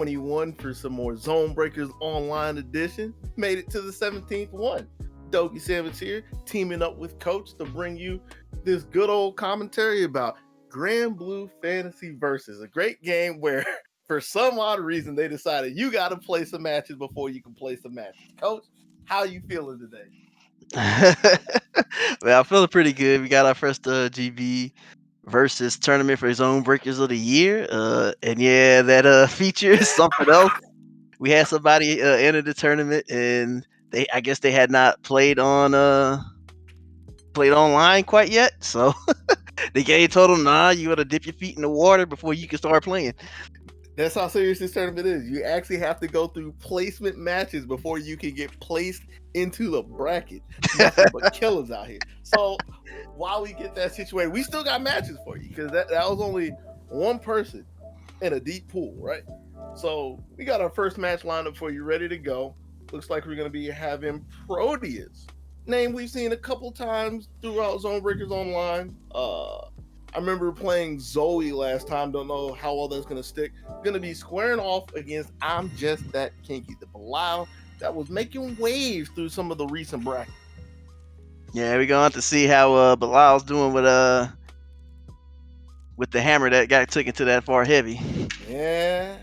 21 for some more ZoneBreakers online edition. Made it to the 17th one. Dogie Savage here, teaming up with Coach to bring you this good old commentary about Granblue Fantasy Versus, a great game where, for some odd reason, they decided you got to play some matches before you can play some matches. Coach, how you feeling today? Well, I'm feeling pretty good. We got our first GB versus tournament for ZoneBreakers of the year. And yeah, that feature is something else. We had somebody enter the tournament, and I guess they had not played online quite yet. So the game told them, nah, you gotta dip your feet in the water before you can start playing. That's how serious this tournament is. You actually have to go through placement matches before you can get placed into the bracket. Nothing but killers out here. So while we get that situated, we still got matches for you because that was only one person in a deep pool, right? So we got our first match lined up for you, ready to go. Looks like we're going to be having Proteus, name we've seen a couple times throughout ZoneBreakers Online. I remember playing Zoe last time. Don't know how well that's going to stick. Going to be squaring off against I'm Just That Kinky, the Belial that was making waves through some of the recent brackets. Yeah, we're going to have to see how Belial's doing with the hammer that got taken to that far heavy. Yeah.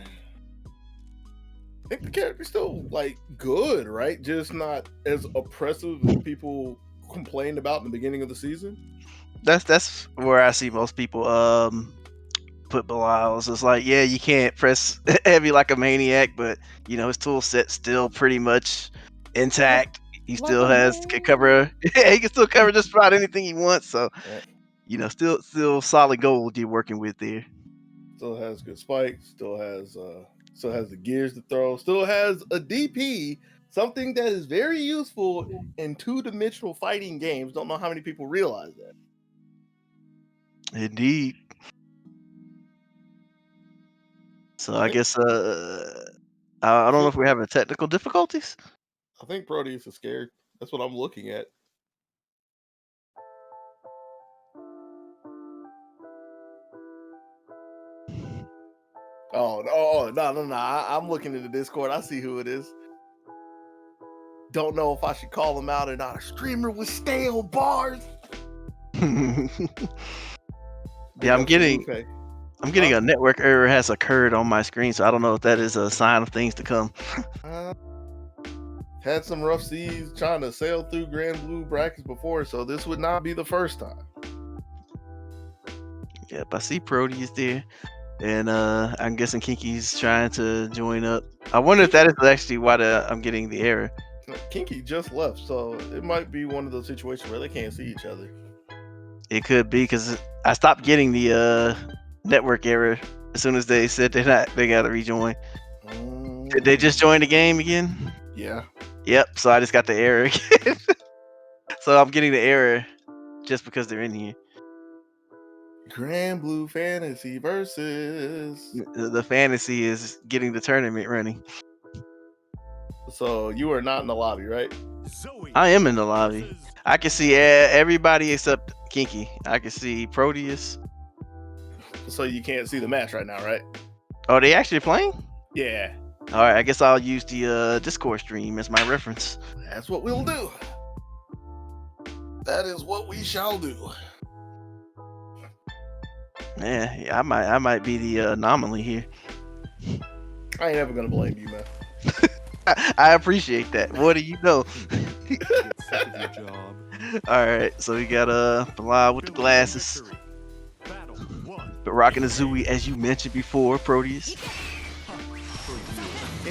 I think the character's still like good, right? Just not as oppressive as people complained about in the beginning of the season. That's where I see most people put Belial's. It's like, yeah, you can't press heavy like a maniac, but his tool set's still pretty much intact. He still can cover. He can still cover just about anything he wants. So, still solid gold you're working with there. Still has good spikes. Still has the gears to throw. Still has a DP. Something that is very useful in two-dimensional fighting games. Don't know how many people realize that. Indeed. So I guess I don't know if we're having technical difficulties. I think Proteus is scared. That's what I'm looking at. Oh, no. I'm looking at the Discord. I see who it is. Don't know if I should call him out or not. A streamer with stale bars. Yeah, I'm getting a network error has occurred on my screen, so I don't know if that is a sign of things to come. Had some rough seas trying to sail through Granblue brackets before, so this would not be the first time. Yep, I see Proteus there, and I'm guessing Kinky's trying to join up. I wonder if that is actually why I'm getting the error. Kinky just left, so it might be one of those situations where they can't see each other. It could be because I stopped getting the network error as soon as they said they got to rejoin. Did they just join the game again? Yeah. Yep. So I just got the error again. So I'm getting the error just because they're in here. Granblue Fantasy Versus. The fantasy is getting the tournament running. So you are not in the lobby, right? I am in the lobby. I can see everybody except Kinky. I can see Proteus. So you can't see the match right now, right? Oh, they actually playing? Yeah. All right, I guess I'll use the Discord stream as my reference. That's what we'll do. That is what we shall do. Yeah, I might be the anomaly here. I ain't ever gonna blame you, man. I appreciate that. What do you know? All right, so we got Belial with the glasses, but rocking a Zooey as you mentioned before, Proteus. A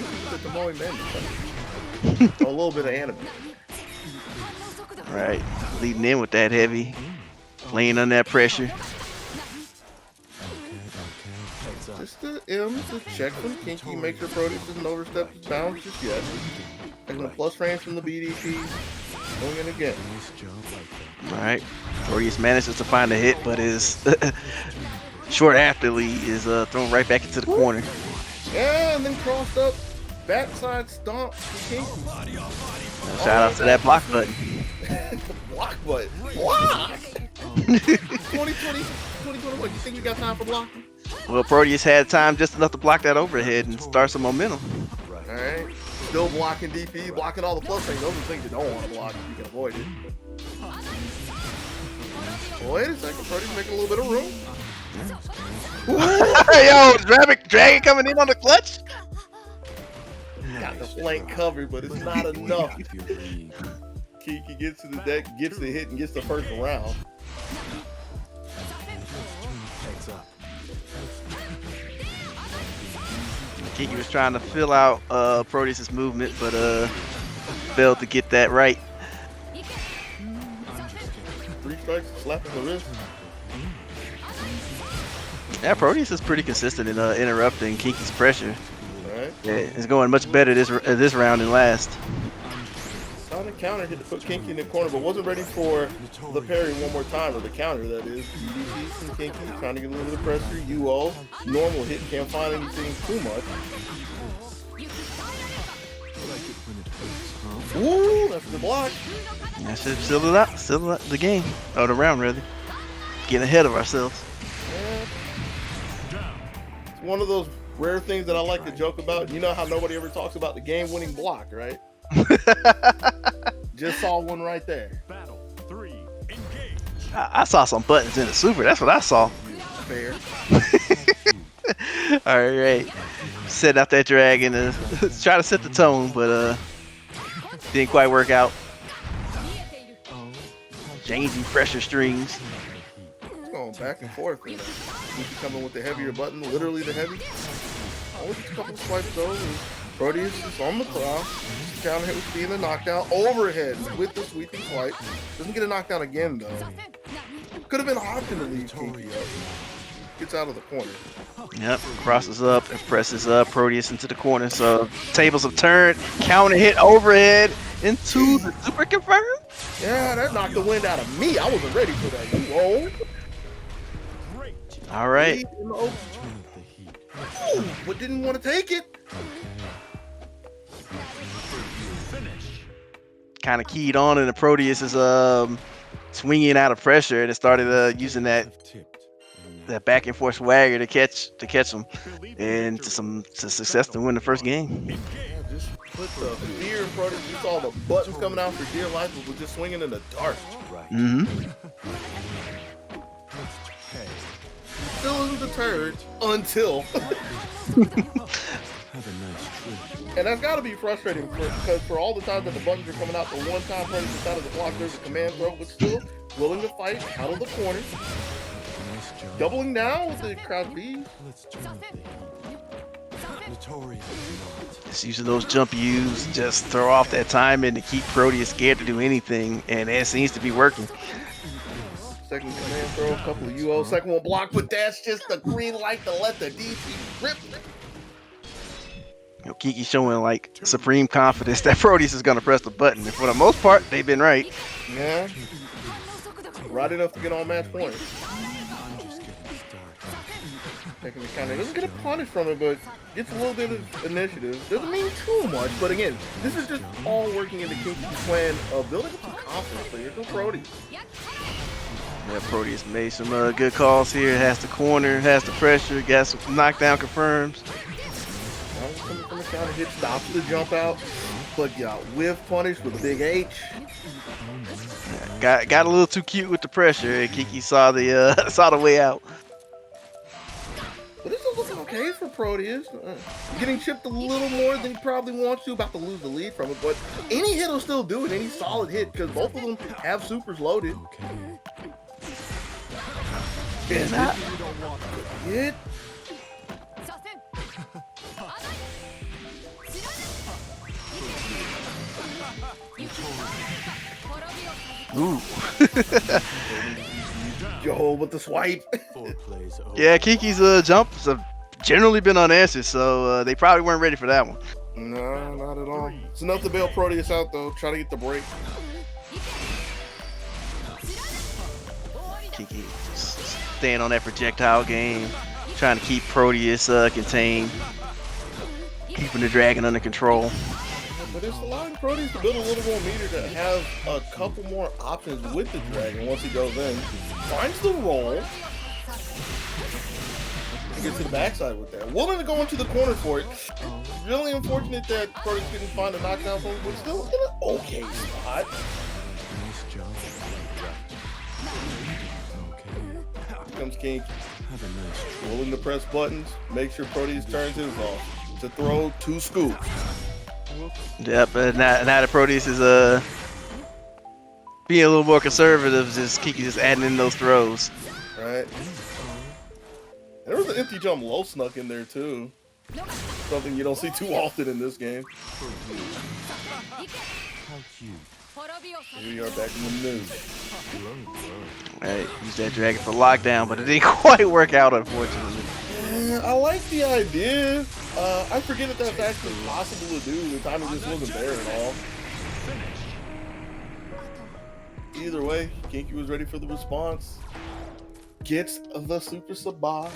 little bit of anime. Right, leading in with that heavy, laying under that pressure. Just the M to check from Kinky, make sure Proteus doesn't overstep his bounds just yet. Taking the plus frames from the BDP, going in again. Alright, Proteus manages to find a hit, but his short after lead is thrown right back into the corner. Yeah, and then crossed up, backside stomp for Kinky. Shout out to that block button. Block button. Block! 2020, 2021, you think we got time for blocking? Well, Proteus had time just enough to block that overhead and start some momentum. All right. Still blocking DP, blocking all the plus things. Those are things you don't want to block if you can avoid it. Wait a second, Proteus making a little bit of room. Yo, Dragon coming in on the clutch. Got the flank covered, but it's not enough. Kiki gets to the deck, gets the hit, and gets the first round. Kiki was trying to fill out Proteus's movement, but failed to get that right. 3 strikes, slap on the wrist. Yeah, Proteus is pretty consistent in interrupting Kiki's pressure. Right. Yeah, it's going much better this round than last. Sonic counter hit to put Kinky in the corner, but wasn't ready for the parry one more time, or the counter, that is. DDP from Kinky, trying to get a little bit of pressure. UO, normal hit, can't find anything too much. Ooh, that's the block. That should seal it out the game. Oh, the round, rather. Getting ahead of ourselves. Yeah. It's one of those rare things that I like to joke about. You know how nobody ever talks about the game-winning block, right? Just saw one right there. Battle 3, engage. I saw some buttons in the super. That's what I saw. Fair. All right, setting out that dragon to try to set the tone, but didn't quite work out. Changing pressure strings. It's going back and forth. You coming with the heavier button, literally the heavy. Only just a couple of swipes though. And Proteus is on the cloud. Down hit with being a knockdown. Overhead with the sweeping swipe. Doesn't get a knockdown again though. Could have been an option to leave Kinky up. Gets out of the corner. Yep, crosses up and presses Proteus into the corner. So tables have turned. Counter hit overhead into the super confirm. Yeah, that knocked the wind out of me. I wasn't ready for that. Whoa. All right. Ooh, but didn't want to take it. Kind of keyed on, and the Proteus is swinging out of pressure, and it started using that back and forth swagger to catch him, and to success to win the first game. Yeah, just put the fear in Proteus. You saw the buttons coming out for dear life, but was just swinging in the dark. Still isn't deterred until. And that's got to be frustrating because for all the times that the buttons are coming out, the one time Proteus is out of the block, there's a command throw, but still willing to fight out of the corner. Doubling down with the crowd B. Just using those jump U's, just throw off that timing to keep Proteus scared to do anything, and it seems to be working. Second command throw, a couple of UO, second one block, but that's just the green light to let the DP rip. You know, Kiki showing like supreme confidence that Proteus is going to press the button, and for the most part, they've been right. Yeah. Right enough to get on match point. Taking the counter. Doesn't get a punish from it, but gets a little bit of initiative. Doesn't mean too much, but again, this is just all working into Kinky's plan of building up some confidence. So here's no Proteus. Yeah, Proteus made some good calls here. Has the corner, has the pressure, got some knockdown confirms. Coming from the counter hit, stops the jump out, but got whiff punish with a big H. Yeah, got a little too cute with the pressure, and Kiki saw the saw the way out. But this is looking okay for Proteus. Getting chipped a little more than he probably wants to, about to lose the lead from it, but any hit will still do it, any solid hit, because both of them have supers loaded. Is that? Hit. Ooh. Yo, with the swipe. Yeah, Kiki's jumps have generally been unanswered, so they probably weren't ready for that one. No, not at all. It's enough to bail Proteus out, though. Try to get the break. Kiki staying on that projectile game, trying to keep Proteus contained, keeping the dragon under control. But it's allowing Proteus to build a little more meter to have a couple more options with the dragon once he goes in. Finds the roll. get to the backside with that. Willing to go into the corner for it. Really unfortunate that Proteus couldn't find a knockdown from him, but still in an okay spot. Nice job. Okay. Here comes King. Have a nice Willing to press buttons. Make sure Proteus turns his off. To throw 2 scoops. Yep, and now the Proteus is being a little more conservative. Just Kiki just adding in those throws. Right. There was an empty jump low snuck in there too. Something you don't see too often in this game. How cute. Here we are back in the news. Right, use that dragon for lockdown, but it didn't quite work out, unfortunately. Yeah, I like the idea. I forget that that's actually possible to do. The timing just wasn't there at all. Either way, Kinky was ready for the response. Gets the Super Sabah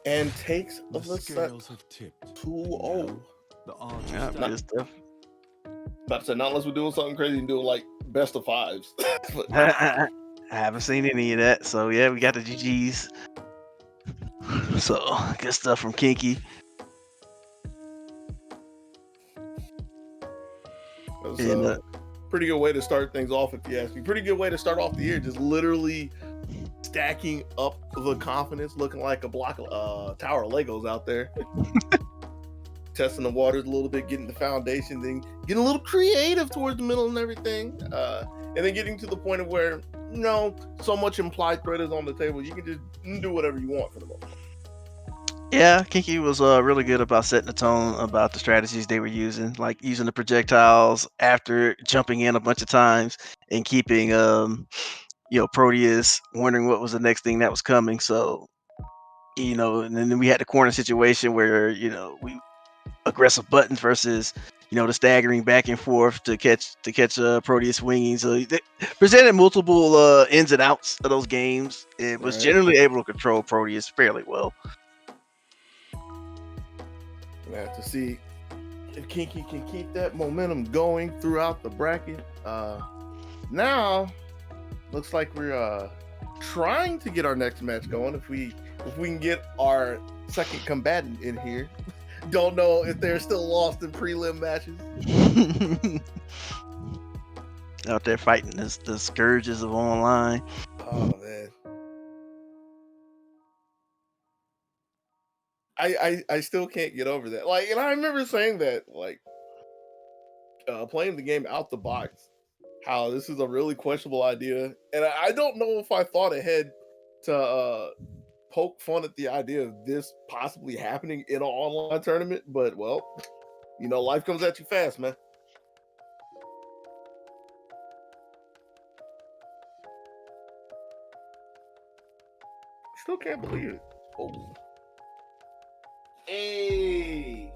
and takes The the set scales have tipped. 2-0. The odds Yeah, are good stuff. About to say, not unless we're doing something crazy and doing like best of 5s. But I haven't seen any of that, so yeah, we got the GGs. So good stuff from Kinky. that's And, pretty good way to start things off, if you ask me. Pretty good way to start off the year, just literally stacking up the confidence, looking like a block of tower of Legos out there. Testing the waters a little bit, getting the foundation, then getting a little creative towards the middle and everything. And then getting to the point of where, so much implied threat is on the table, you can just do whatever you want for the moment. yeah, Kinky was really good about setting the tone about the strategies they were using, like using the projectiles after jumping in a bunch of times and keeping Proteus wondering what was the next thing that was coming. So, and then we had the corner situation where, we aggressive buttons versus, the staggering back and forth to catch Proteus swinging. So they presented multiple ins and outs of those games. It was Right. generally able to control Proteus fairly well. We have to see if Kinky can keep that momentum going throughout the bracket. Now, looks like we're trying to get our next match going. If we can get our second combatant in here. Don't know if they're still lost in prelim matches. Out there fighting the scourges of online. Oh man. I still can't get over that. Like, and I remember saying that, like, playing the game out the box, how this is a really questionable idea. And I don't know if I thought ahead to poke fun at the idea of this possibly happening in an online tournament, but well, life comes at you fast, man. Still can't believe it. Oh. Hey.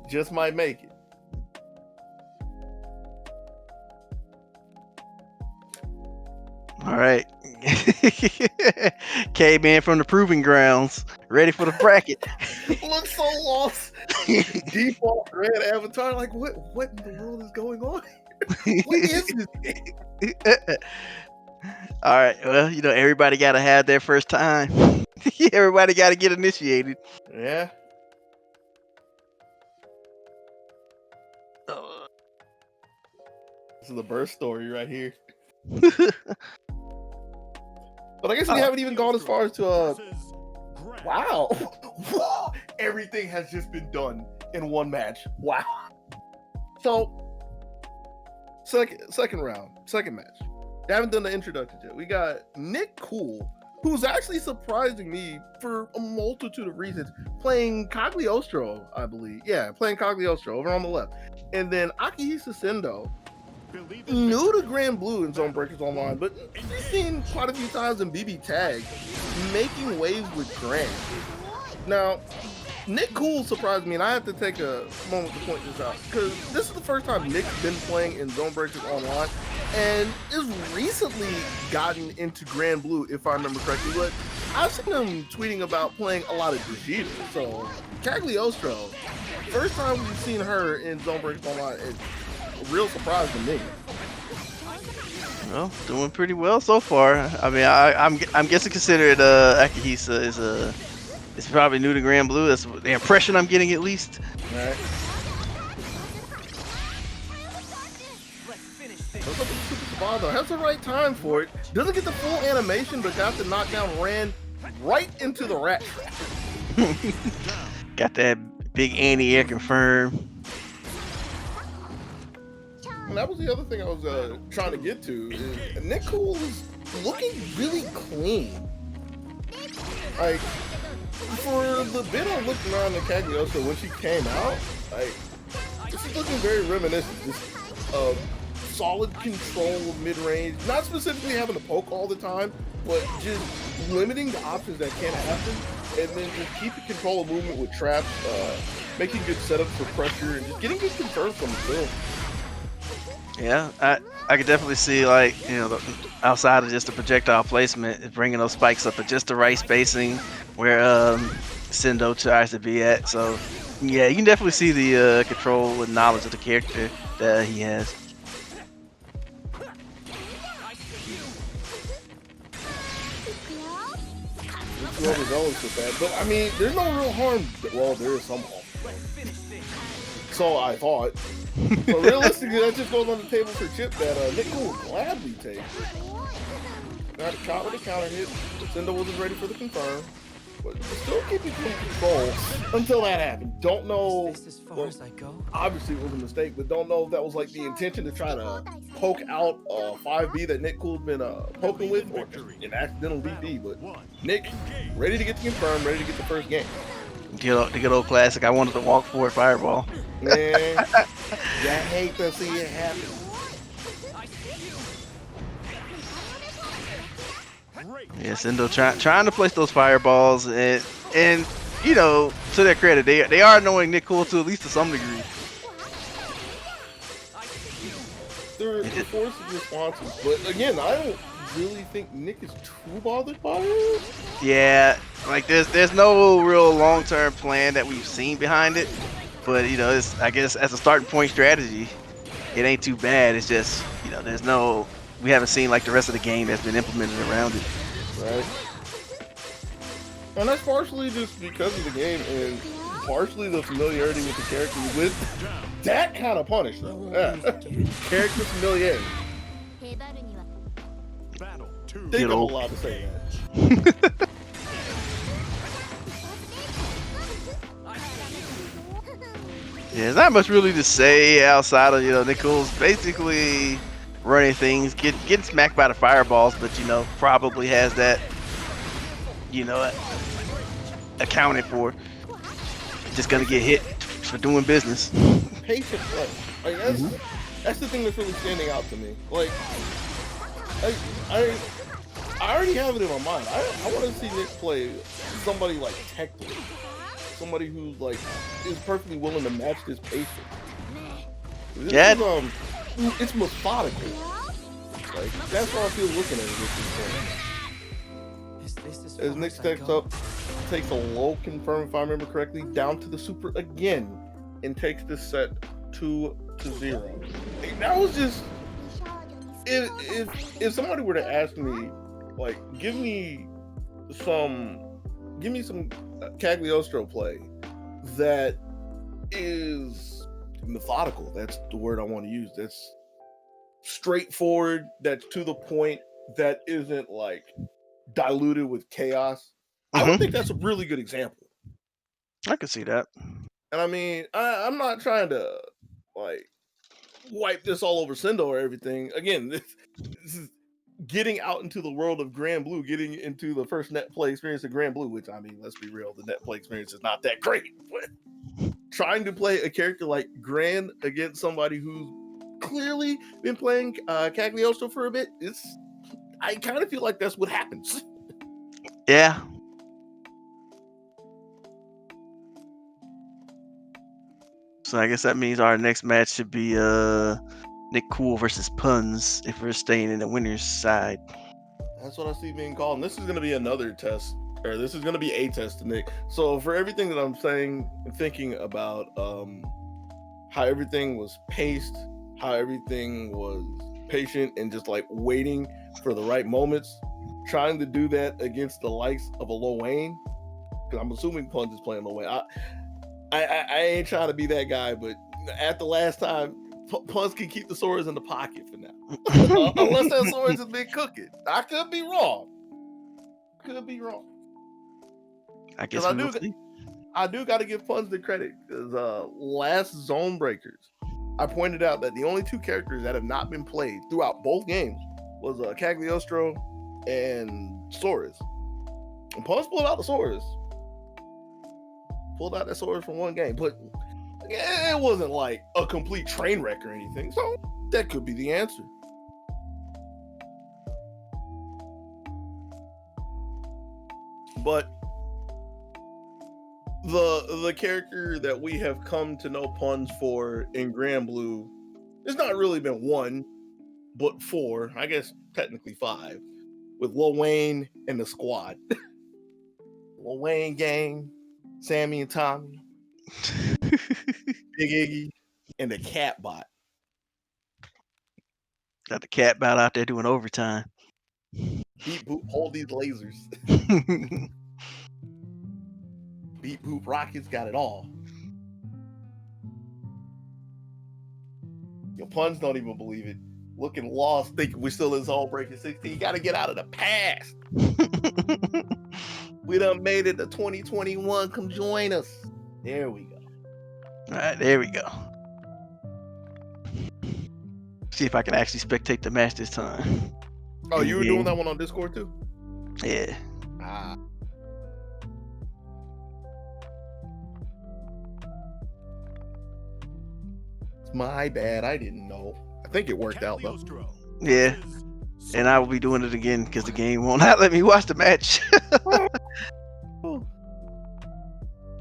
Just might make it. All right. K-Man from the Proving Grounds, ready for the bracket. Looks so lost. Default red avatar. Like, what in the world is going on? What is this? All right. Well, everybody got to have their first time. Everybody got to get initiated. Yeah. This is the birth story right here. But I guess we haven't even gone as far as to wow. Everything has just been done in one match. Wow. So second round, second match. They haven't done the introduction yet. We got Nick Cool, who's actually surprising me for a multitude of reasons, playing Cagliostro, I believe. Yeah, playing Cagliostro over on the left. And then Akihisa Sendo, new to Granblue in ZoneBreakers Online, but we've seen quite a few times in BB Tag, making waves with Gran. Now, Nick Cool surprised me, and I have to take a moment to point this out, because this is the first time Nick's been playing in ZoneBreakers Online, and is recently gotten into Granblue, if I remember correctly, but I've seen him tweeting about playing a lot of Vegeta, so Cagliostro, first time we've seen her in ZoneBreakers Online, it's a real surprise to me. Well, doing pretty well so far. I mean, I'm guessing considered Akihisa is probably new to Granblue. That's the impression I'm getting at least. All right. Looks like the Super Savant has the right time for it. Doesn't get the full animation, but got the knockdown, ran right into the rat trap. Got that big anti-air confirm. And that was the other thing I was trying to get to. Is Nick Cool is looking really clean. Like, for the bit I looked around the Cagliostro when she came out, like, this is looking very reminiscent. Just solid control mid-range, not specifically having to poke all the time, but just limiting the options that can happen, and then just keeping control of movement with traps, making good setups for pressure, and just getting good confirms from the field. Yeah, I could definitely see, like, outside of just the projectile placement, bringing those spikes up at just the right spacing where Sendo tries to be at. So yeah, you can definitely see the control and knowledge of the character that he has. It's overzealous with that, but I mean, there's no real harm. Well, there is some harm. So I thought. So realistically, that just goes on the table for chip that Nick Cool would gladly take. Got caught with a counter hit. Sendo wasn't ready for the confirm, but still keeping control until that happened. Don't know. Well, obviously, it was a mistake, but don't know if that was like the intention to try to poke out 5B that Nick Cool's been poking with, or an accidental VB. But Nick, ready to get the confirm, ready to get the first game. The good old classic. I wanted to walk forward fireball. Man, I hate to see it happen. Yeah, Sendo trying to place those fireballs, and to their credit, they are annoying Nick Cool to at least to some degree. They're forcing responses, but again, I don't really think Nick is too bothered by it. Yeah, like there's no real long-term plan that we've seen behind it, but it's, I guess, as a starting point strategy, it ain't too bad. It's just we haven't seen like the rest of the game that's been implemented around it. Right. And that's partially just because of the game and partially the familiarity with the character with that kind of punish though. Yeah. Character familiarity. Think I'm allowed to say that. Yeah, there's not much really to say outside of Nick Cool's basically running things, getting smacked by the fireballs, but probably has that accounted for. Just gonna get hit for doing business. Patient play. Like that's the thing that's really standing out to me. Like I already have it in my mind. I want to see Nick play somebody like Tecton. Somebody who's like is perfectly willing to match this patience. Yeah. It's methodical. Like that's how I feel looking at it. As Nick takes a low confirm, if I remember correctly, down to the super again, and takes this set 2-0. Like, that was just if somebody were to ask me, like, give me some Cagliostro play that is methodical. That's the word I want to use. That's straightforward. That's to the point. That isn't like diluted with chaos. I would think that's a really good example. I can see that. And I mean, I'm not trying to like wipe this all over Sendo or everything. Again, this is getting out into the world of Granblue, getting into the first net play experience of Granblue, which, I mean, let's be real, the net play experience is not that great. But trying to play a character like Gran against somebody who's clearly been playing Cagliostro for a bit, I kind of feel like that's what happens. Yeah. So I guess that means our next match should be Nick Cool versus Puns if we're staying in the winner's side. That's what I see being called. And this is going to be another test, or this is going to be a test to Nick. So for everything that I'm saying and thinking about how everything was paced, how everything was patient and just like waiting for the right moments. Trying to do that against the likes of a Lil Wayne, because I'm assuming Punz is playing Lil Wayne. I ain't trying to be that guy, but at the last time, Punz can keep the swords in the pocket for now. Unless that swords has been cooking. I could be wrong. I guess we will see. I do got to give Punz the credit, because last ZoneBreakers, I pointed out that the only two characters that have not been played throughout both games was Cagliostro and Saurus. And Punz pulled out the Saurus. Pulled out that Saurus from one game, but it wasn't like a complete train wreck or anything. So that could be the answer. But the character that we have come to know Punz for in Granblue, it's not really been one, but four, I guess technically five, with Lil Wayne and the squad. Lil Wayne gang, Sammy and Tommy, Big Iggy, and the cat bot. Got the cat bot out there doing overtime. Beat Boop, hold these lasers. Beat Boop Rockets got it all. Your Punz don't even believe it. Looking lost, thinking we're still in ZoneBreakers 16. You gotta get out of the past. We done made it to 2021. Come join us. There we go. All right, there we go. See if I can actually spectate the match this time. Oh, you were doing that one on Discord too? Yeah. It's my bad. I didn't know. I think it worked out though. Yeah. And I will be doing it again because the game won't not let me watch the match.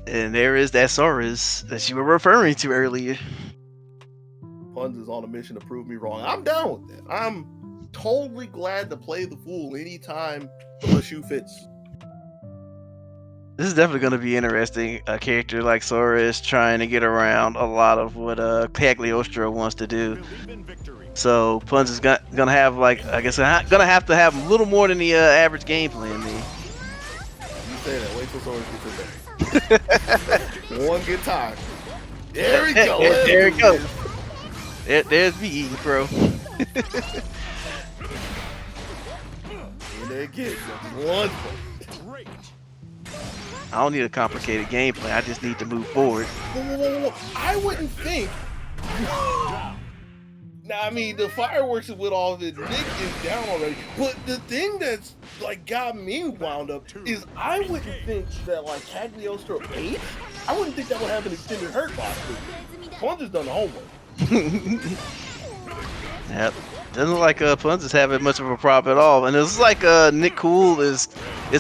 And there is that Saurus that you were referring to earlier. Punz is on a mission to prove me wrong. I'm down with that. I'm totally glad to play the fool anytime the shoe fits. This is definitely going to be interesting. A character like Saurus trying to get around a lot of what Cagliostro wants to do. So Punz is gonna have, like, I guess gonna have to have a little more than the average game plan. Me. You say that. Wait till Saurus gets in there. One good time. There we go. There we go. There's me eating crow. And again, one. I don't need a complicated game plan. I just need to move forward. Whoa. I wouldn't think. Now, I mean, the fireworks with all of it, Nick is down already. But the thing that's like got me wound up is I wouldn't think that like Cagliostro 8, I wouldn't think that would have an extended hurt box. Punz has done the homework. Yep. Doesn't look like Punz is having much of a problem at all. And it's like Nick Cool is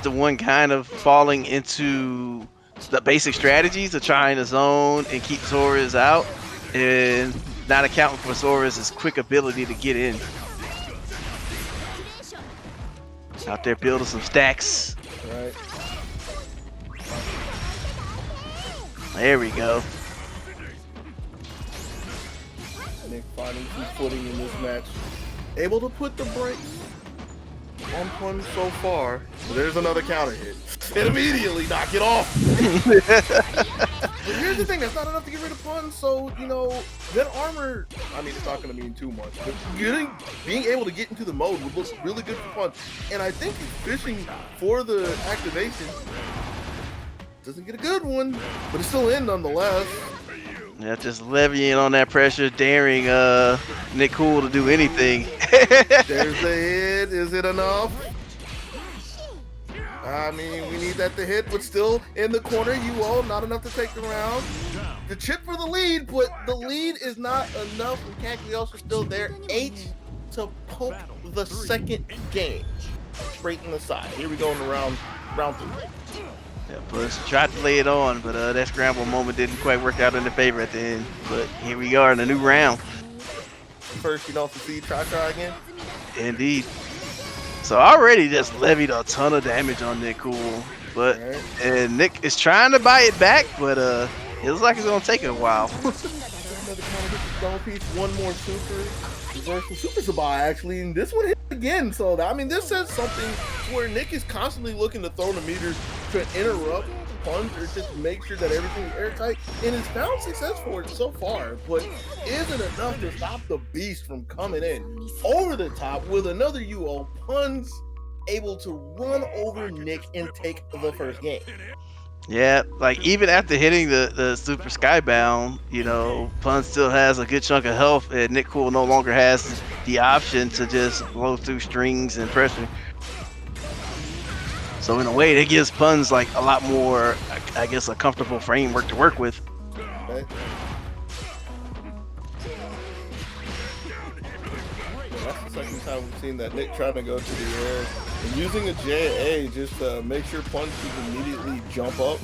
the one kind of falling into the basic strategies of trying to zone and keep Saurus out, and not accounting for Saurus' quick ability to get in. Out there building some stacks. Right. There we go. Nick finding some footing in this match. Able to put the brakes on Punz so far. There's another counter hit. And immediately knock it off. But here's the thing, that's not enough to get rid of Punz, so, you know, that armor, I mean, it's not going to mean too much, but being able to get into the mode would look really good for Punz. And I think he's fishing for the activation. Doesn't get a good one, but it's still in nonetheless. Yeah, just levying on that pressure, daring Nick Cool to do anything. There's the hit. Is it enough? I mean, we need that to hit, but still in the corner. You not enough to take the round. The chip for the lead, but the lead is not enough. And Cagliostro still there. 8 to poke the second game. Straight in the side. Here we go in the round 3. Yeah, Punz tried to lay it on, but that scramble moment didn't quite work out in the favor at the end. But here we are in a new round. First, you don't succeed, try again. Indeed. So I already just levied a ton of damage on Nick Cool, but and Nick is trying to buy it back, but it looks like it's gonna take a while. Another counter hit the stone piece, one more super. reverse the Super Sabai actually, and this one hit again. So I mean, this says something where Nick is constantly looking to throw the meters to interrupt punch or just make sure that everything is airtight, and it's found success for it so far, but isn't enough to stop the beast from coming in over the top with another UO. Pun's able to run over Nick and take the first game. Yeah, like even after hitting the Super Skybound, you know, Pun still has a good chunk of health, and Nick Cool no longer has the option to just blow through strings and pressure. So in a way, that gives Pun's like a lot more, I guess, a comfortable framework to work with. Okay. That's the second time we've seen that Nick trying to go to the air and using a JA just to make sure Punch can immediately jump up.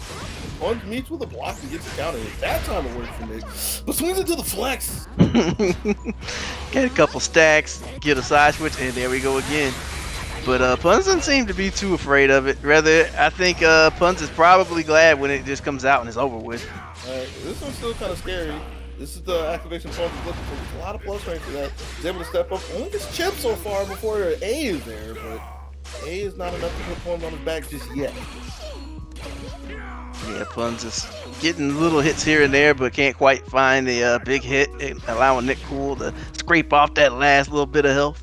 Punch meets with a block and gets a counter. That time it works for Nick, but swings into the flex. Get a couple stacks, get a side switch, and there we go again. But Punz doesn't seem to be too afraid of it. Rather, I think Punz is probably glad when it just comes out and it's over with. This one's still kind of scary. This is the activation Punch is looking for. There's a lot of plus range for that. He's able to step up. Only gets chip so far before A is there, but A is not enough to put Punch on his back just yet. Yeah, Punz is getting little hits here and there, but can't quite find the big hit, allowing Nick Cool to scrape off that last little bit of health.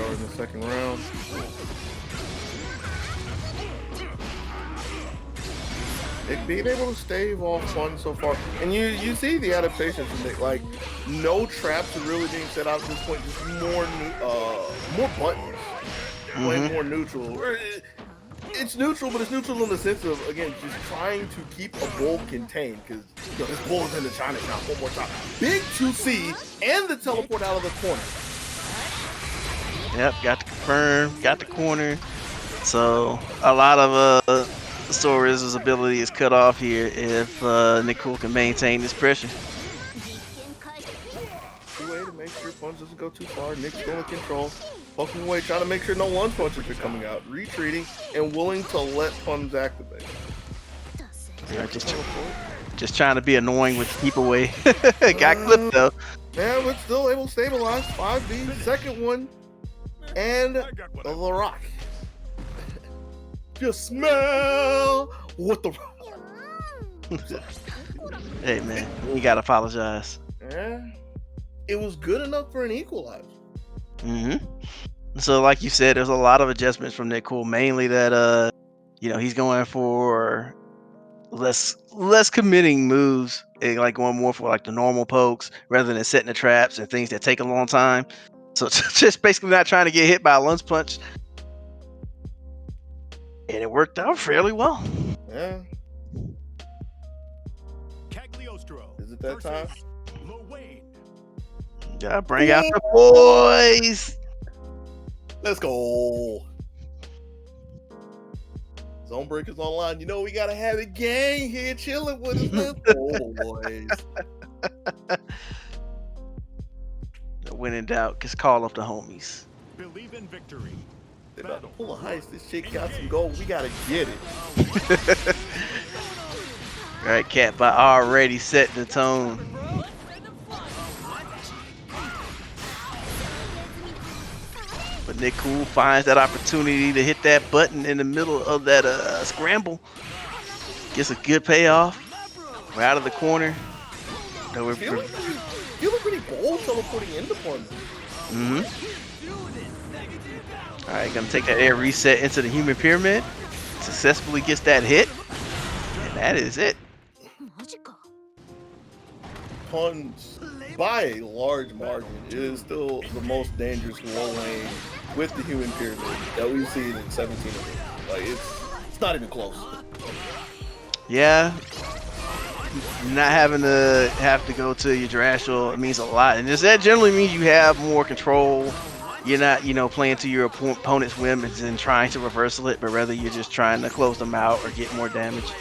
In the second round. Nick being able to stave off Fun so far, and you see the adaptations from Nick. Like no traps are really being set out at this point. Just more buttons, playing more neutral. It's neutral, but it's neutral in the sense of again just trying to keep a bull contained because this bull is in the China shop one more time. Big 2C and the teleport out of the corner. Yep, got to confirm, got the corner. So a lot of Sora's ability is cut off here if Nick Cool can maintain this pressure. Way to make sure Punch doesn't go too far. Nick's still in control, poking away, trying to make sure no lunge punches are coming out, retreating, and willing to let Punch activate. Yeah, just trying to be annoying with the keep away. Got clipped though. Yeah, but still able to stabilize. 5B, second one. And the rock. Just smell what the rock. Hey man, you gotta apologize. Yeah, it was good enough for an equalizer. So like you said, there's a lot of adjustments from Nick Cool, mainly that you know, he's going for less committing moves, and like going more for like the normal pokes rather than setting the traps and things that take a long time. So just basically not trying to get hit by a lunge punch. And it worked out fairly well. Yeah. Is it that time? Gotta bring out the boys. Let's go. ZoneBreakers online. You know we gotta have a gang here chilling with us. Let's go, boys. When in doubt, just call up the homies. Believe in victory. They about to pull a heist. This chick got some gold. We gotta get it. All right, Cat by already setting the tone. But Nick Cool finds that opportunity to hit that button in the middle of that scramble. Gets a good payoff. We're out of the corner. You look pretty bold teleporting into one. All right, gonna take that air reset into the human pyramid. Successfully gets that hit, and that is it. Punch, by a large margin, is still the most dangerous low lane with the human pyramid that we've seen in 17 of them. Like it's not even close. Yeah. Not having to go to your Drashel, it means a lot, and that generally means you have more control. You're not, you know, playing to your opponent's whim and trying to reversal it, but rather you're just trying to close them out or get more damage.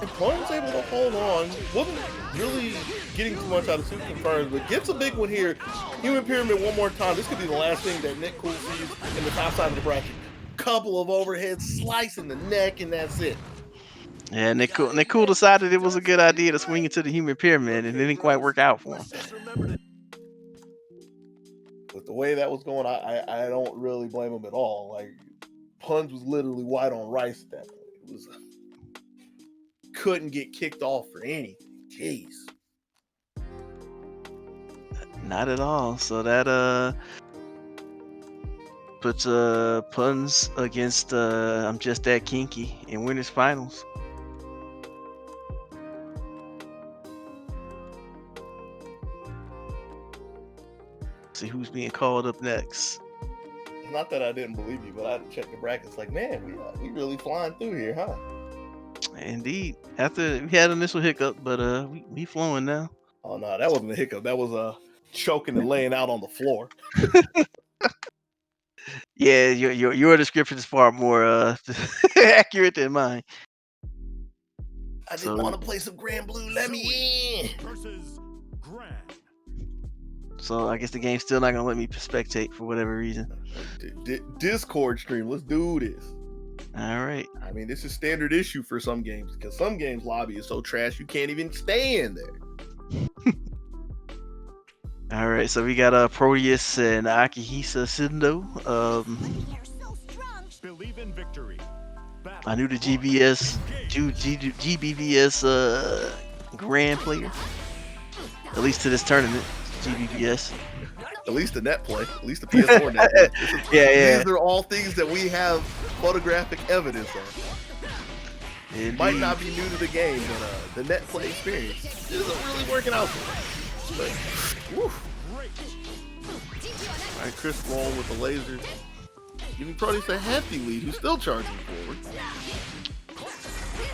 And Pun's able to hold on. Wasn't really getting too much out of Super Confirms, but gets a big one here. Human Pyramid one more time. This could be the last thing that Nick Cool sees in the top side of the bracket. couple of overheads, slicing the neck, and that's it. Yeah, and Nick decided it was a good idea to swing into the human pyramid, and it didn't quite work out for him. With the way that was going, I don't really blame him at all. Like, Punz was literally white on rice at that point. It was couldn't get kicked off for anything. Jeez. Not at all. So that puts Punz against I'm Just That Kinky in winners finals. See who's being called up next. Not that I didn't believe you, but I had to check the brackets. Like, man, we really flying through here, huh? Indeed. After we had an initial hiccup, but we flowing now. Oh no, that wasn't a hiccup. That was choking and laying out on the floor. Yeah, your description is far more accurate than mine. I didn't want to play some Granblue. Let me in. Versus Gran. So I guess the game's still not gonna let me spectate for whatever reason. Discord stream. Let's do this. All right. I mean, this is standard issue for some games because some games lobby is so trash you can't even stay in there. All right. So we got Proteus and Akihisa Sendo. Believe in victory. I knew the GBVS Grand player. At least to this tournament, GBVS. At least the net play. At least the PS4 net play. Yeah. These are all things that we have photographic evidence of. Indeed. Might not be new to the game, but the net play experience isn't really working out for us. But, all right, Chris Roll with the laser. Giving Proteus a hefty lead, who's still charging forward.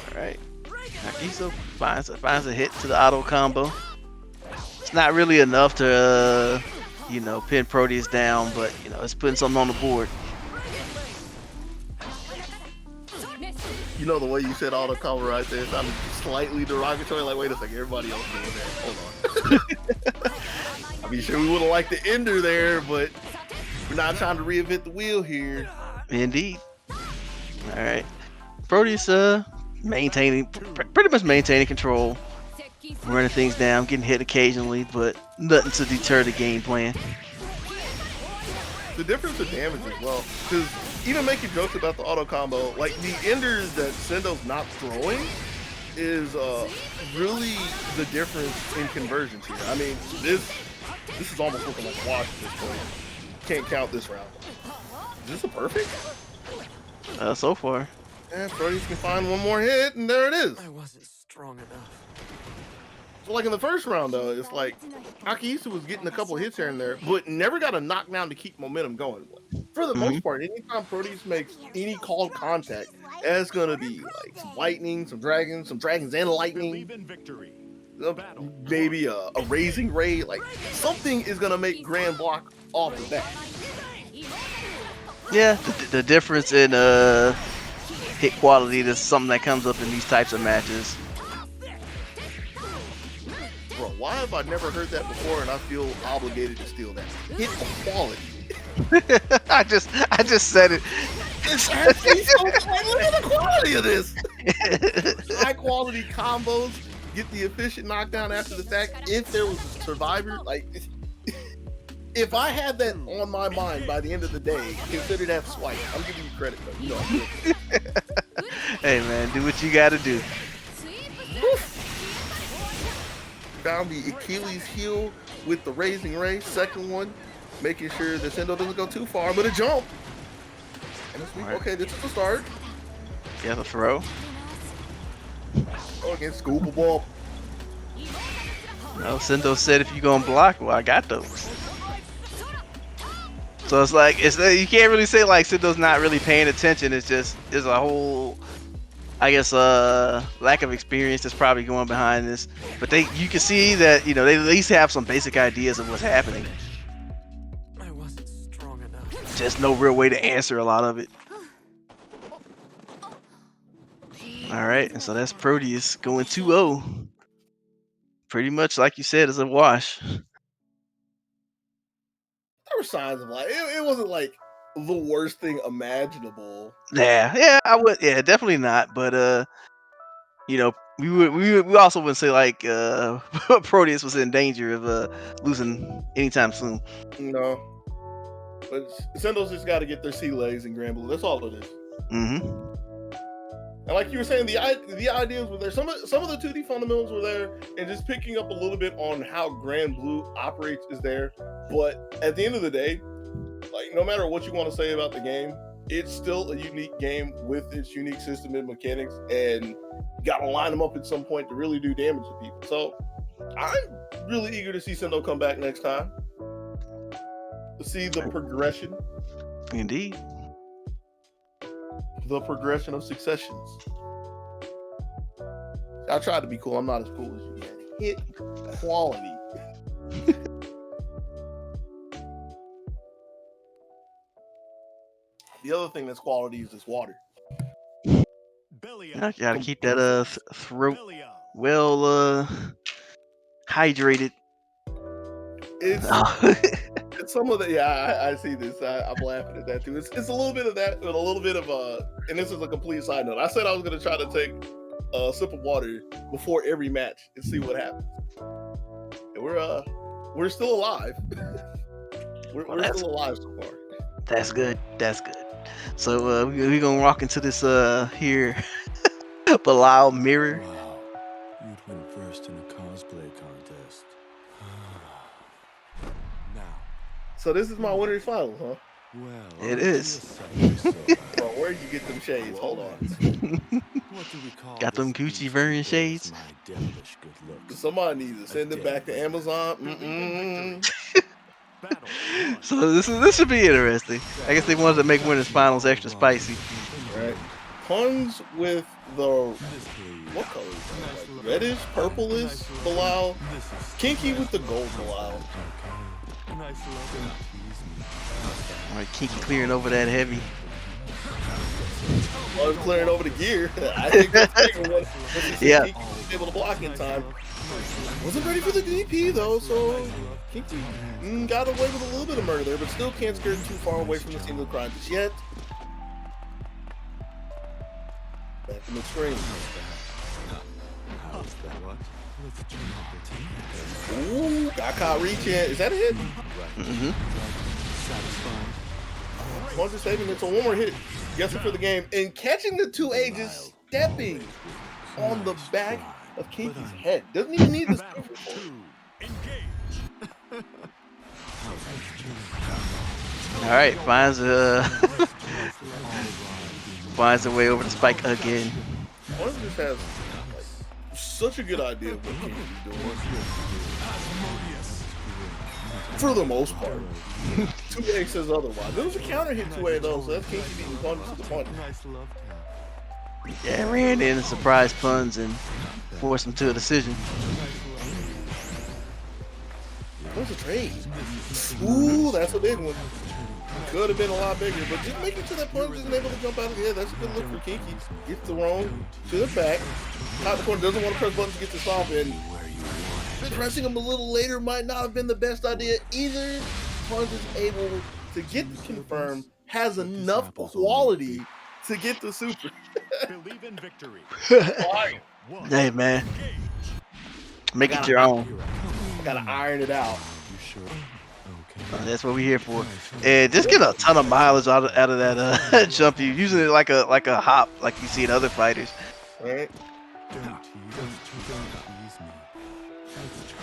All right. Akihisa finds a hit to the auto combo. It's not really enough to pin Proteus down, but it's putting something on the board. You know the way you said auto combo right there sounded slightly derogatory. Like, wait a second, everybody else doing that. Hold on. I mean, sure, we would have liked the ender there, but we're not trying to reinvent the wheel here. Indeed. All right. Proteus pretty much maintaining control, running things down, getting hit occasionally, but nothing to deter the game plan. The difference in damage as well, because even making jokes about the auto combo, like the enders that Sendo's not throwing is really the difference in conversions here. I mean, this is almost looking like a wash at this point. Can't count this round. Is this a perfect? So far. Yeah, Proteus can find one more hit, and there it is. I wasn't strong enough. So like in the first round, though, it's like Akihisa was getting a couple hits here and there, but never got a knockdown to keep momentum going. For the most part, anytime Proteus makes any called contact, it's gonna be like some lightning, some dragons and lightning. Believe in victory. Maybe a raising ray, like something is gonna make Grand block off the bat. Yeah, the difference in hit quality is something that comes up in these types of matches. Bro, why have I never heard that before and I feel obligated to steal that? Hit quality. I just said it. It's actually so funny. Look at the quality of this. High quality combos, get the efficient knockdown after the fact. If there was a survivor, like if I had that on my mind by the end of the day, consider that swipe. I'm giving you credit though. You know I'm good. Hey man, do what you gotta do. Found the Achilles heel with the raising ray. Second one, making sure that Sendo doesn't go too far, but a jump. And it's, okay, this is the start. Yeah, the throw. Oh, against Scuba Ball. No, Sendo said if you gonna block, well, I got those. So it's like you can't really say like Sendo's not really paying attention. It's a whole, I guess, lack of experience that's probably going behind this. But you can see that they at least have some basic ideas of what's happening. I wasn't strong enough. Just no real way to answer a lot of it. All right, and so that's Proteus going 2-0. Pretty much like you said, it's a wash. There were signs of like it wasn't like the worst thing imaginable. Yeah, I would. Yeah, definitely not. But you know, we also wouldn't say like Proteus was in danger of losing anytime soon. No, but Sendo's just got to get their sea legs in Granblue. That's all it is. Mm-hmm. And like you were saying, the ideas were there. Some of the 2D fundamentals were there, and just picking up a little bit on how Granblue operates is there. But at the end of the day, like no matter what you want to say about the game, it's still a unique game with its unique system and mechanics, and you got to line them up at some point to really do damage to people. So I'm really eager to see Sendo come back next time. To see the progression. Indeed. The progression of successions. I tried to be cool. I'm not as cool as you, man. Hit quality. The other thing that's quality is this water. I gotta keep that throat well hydrated. It's some of the I see this. I'm laughing at that too. It's a little bit of that, and a little bit of and this is a complete side note. I said I was gonna try to take a sip of water before every match and see what happens. And we're still alive. we're still alive so far. That's good. That's good. So we're gonna walk into this here Bilal mirror. Wow, you'd win first in a cosplay contest. Now, So this is my winners finals, huh? well, It is. Bro, where you get them shades? Hold on. What do we call Got them this Gucci beast Vernon who bears shades. My devilish good looks? Somebody needs to send it back to Amazon. So this should be interesting. I guess they wanted to make winners finals extra spicy. Right. Puns with the what color is that? Like reddish, purplish Bilal. Kinky with the gold Bilal. All right, Kinky clearing over that heavy. I was clearing over the gear. I think that's bigger one. Yeah. Kinky was able to block in time. Wasn't ready for the DP though, so Kinky got away with a little bit of murder there, but still can't skirt too far away from the scene of the crime just yet. Back in the screen. Ooh, got caught reaching. Is that a hit? Mm-hmm. Once it's saving it, so one more hit. Guessing for the game. And catching the 2A just stepping on the back of Kinky's head. Doesn't even need the step. All right, finds finds a way over the spike again. One just has like, such a good idea of what Kinky's doing. For the most part. 2A says otherwise. There was a counter hit 2A though, so that's Kinky beating punch to punch. Yeah, ran in and surprise puns and forced him to a decision. What's the trade? Ooh, that's a big one. Could have been a lot bigger, but just making sure that punch isn't able to jump out of the head. That's a good look for Kinky. Gets the wrong to the back. Top the corner, doesn't want to press buttons to get this off, and pressing him a little later might not have been the best idea either. Punch is able to get confirmed, has enough quality to get the super. Believe in victory. Hey man, make it your own. Gotta iron it out. That's what we're here for. And just get a ton of mileage out of that jump. You using it like a hop, like you see in other fighters. Right?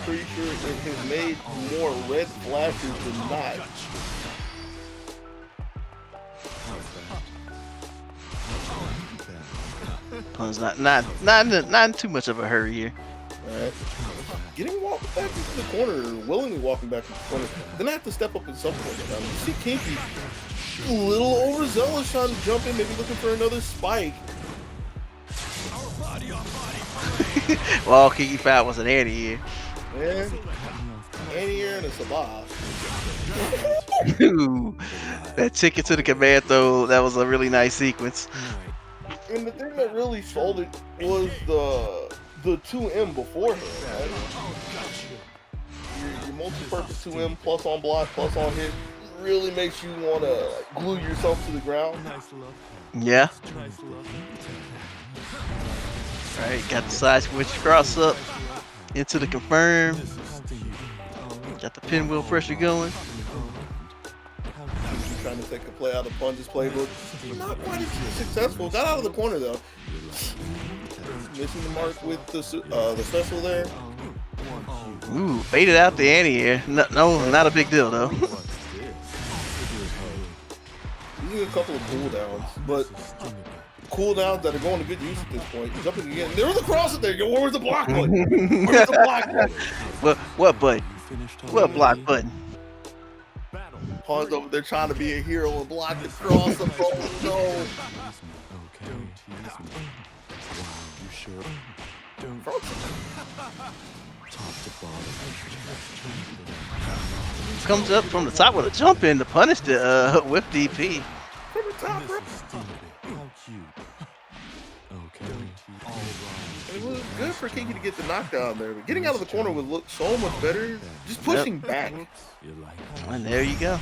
Pretty sure it has made more red flashes than not. Pun's not in too much of a hurry here. Alright. Getting walked back into the corner, or willingly walking back into the corner. Then I have to step up at some point. You see Kinky a little overzealous trying to jump in, maybe looking for another spike. Well, Kinky found was an anti-air. Yeah. Anti-air and a sabah. Ooh, that ticket to the command throw, that was a really nice sequence. And the thing that really sold it was the 2M beforehand, right? Your multi-purpose 2M plus on block, plus on hit, really makes you want to like, glue yourself to the ground. Yeah. Alright, got the side switch cross up into the confirm. Got the pinwheel pressure going. Trying to take a play out of Punch's playbook. Not quite as successful. Got out of the corner though. Missing the mark with the special there. Ooh, baited out the anti-air. No, not a big deal though. Using a couple of cooldowns, but cooldowns that are going to good use at this point. Jumping again. There was a cross in there. Yo, where's the block button? Where's the block button? What button? What block button? Pun's over there trying to be a hero and block the cross. Oh no. Comes up from the top with a jump in to punish the with DP. From the top, bro. It was good for Kinky to get the knockdown there, but getting out of the corner would look so much better. Just pushing back. And there you go.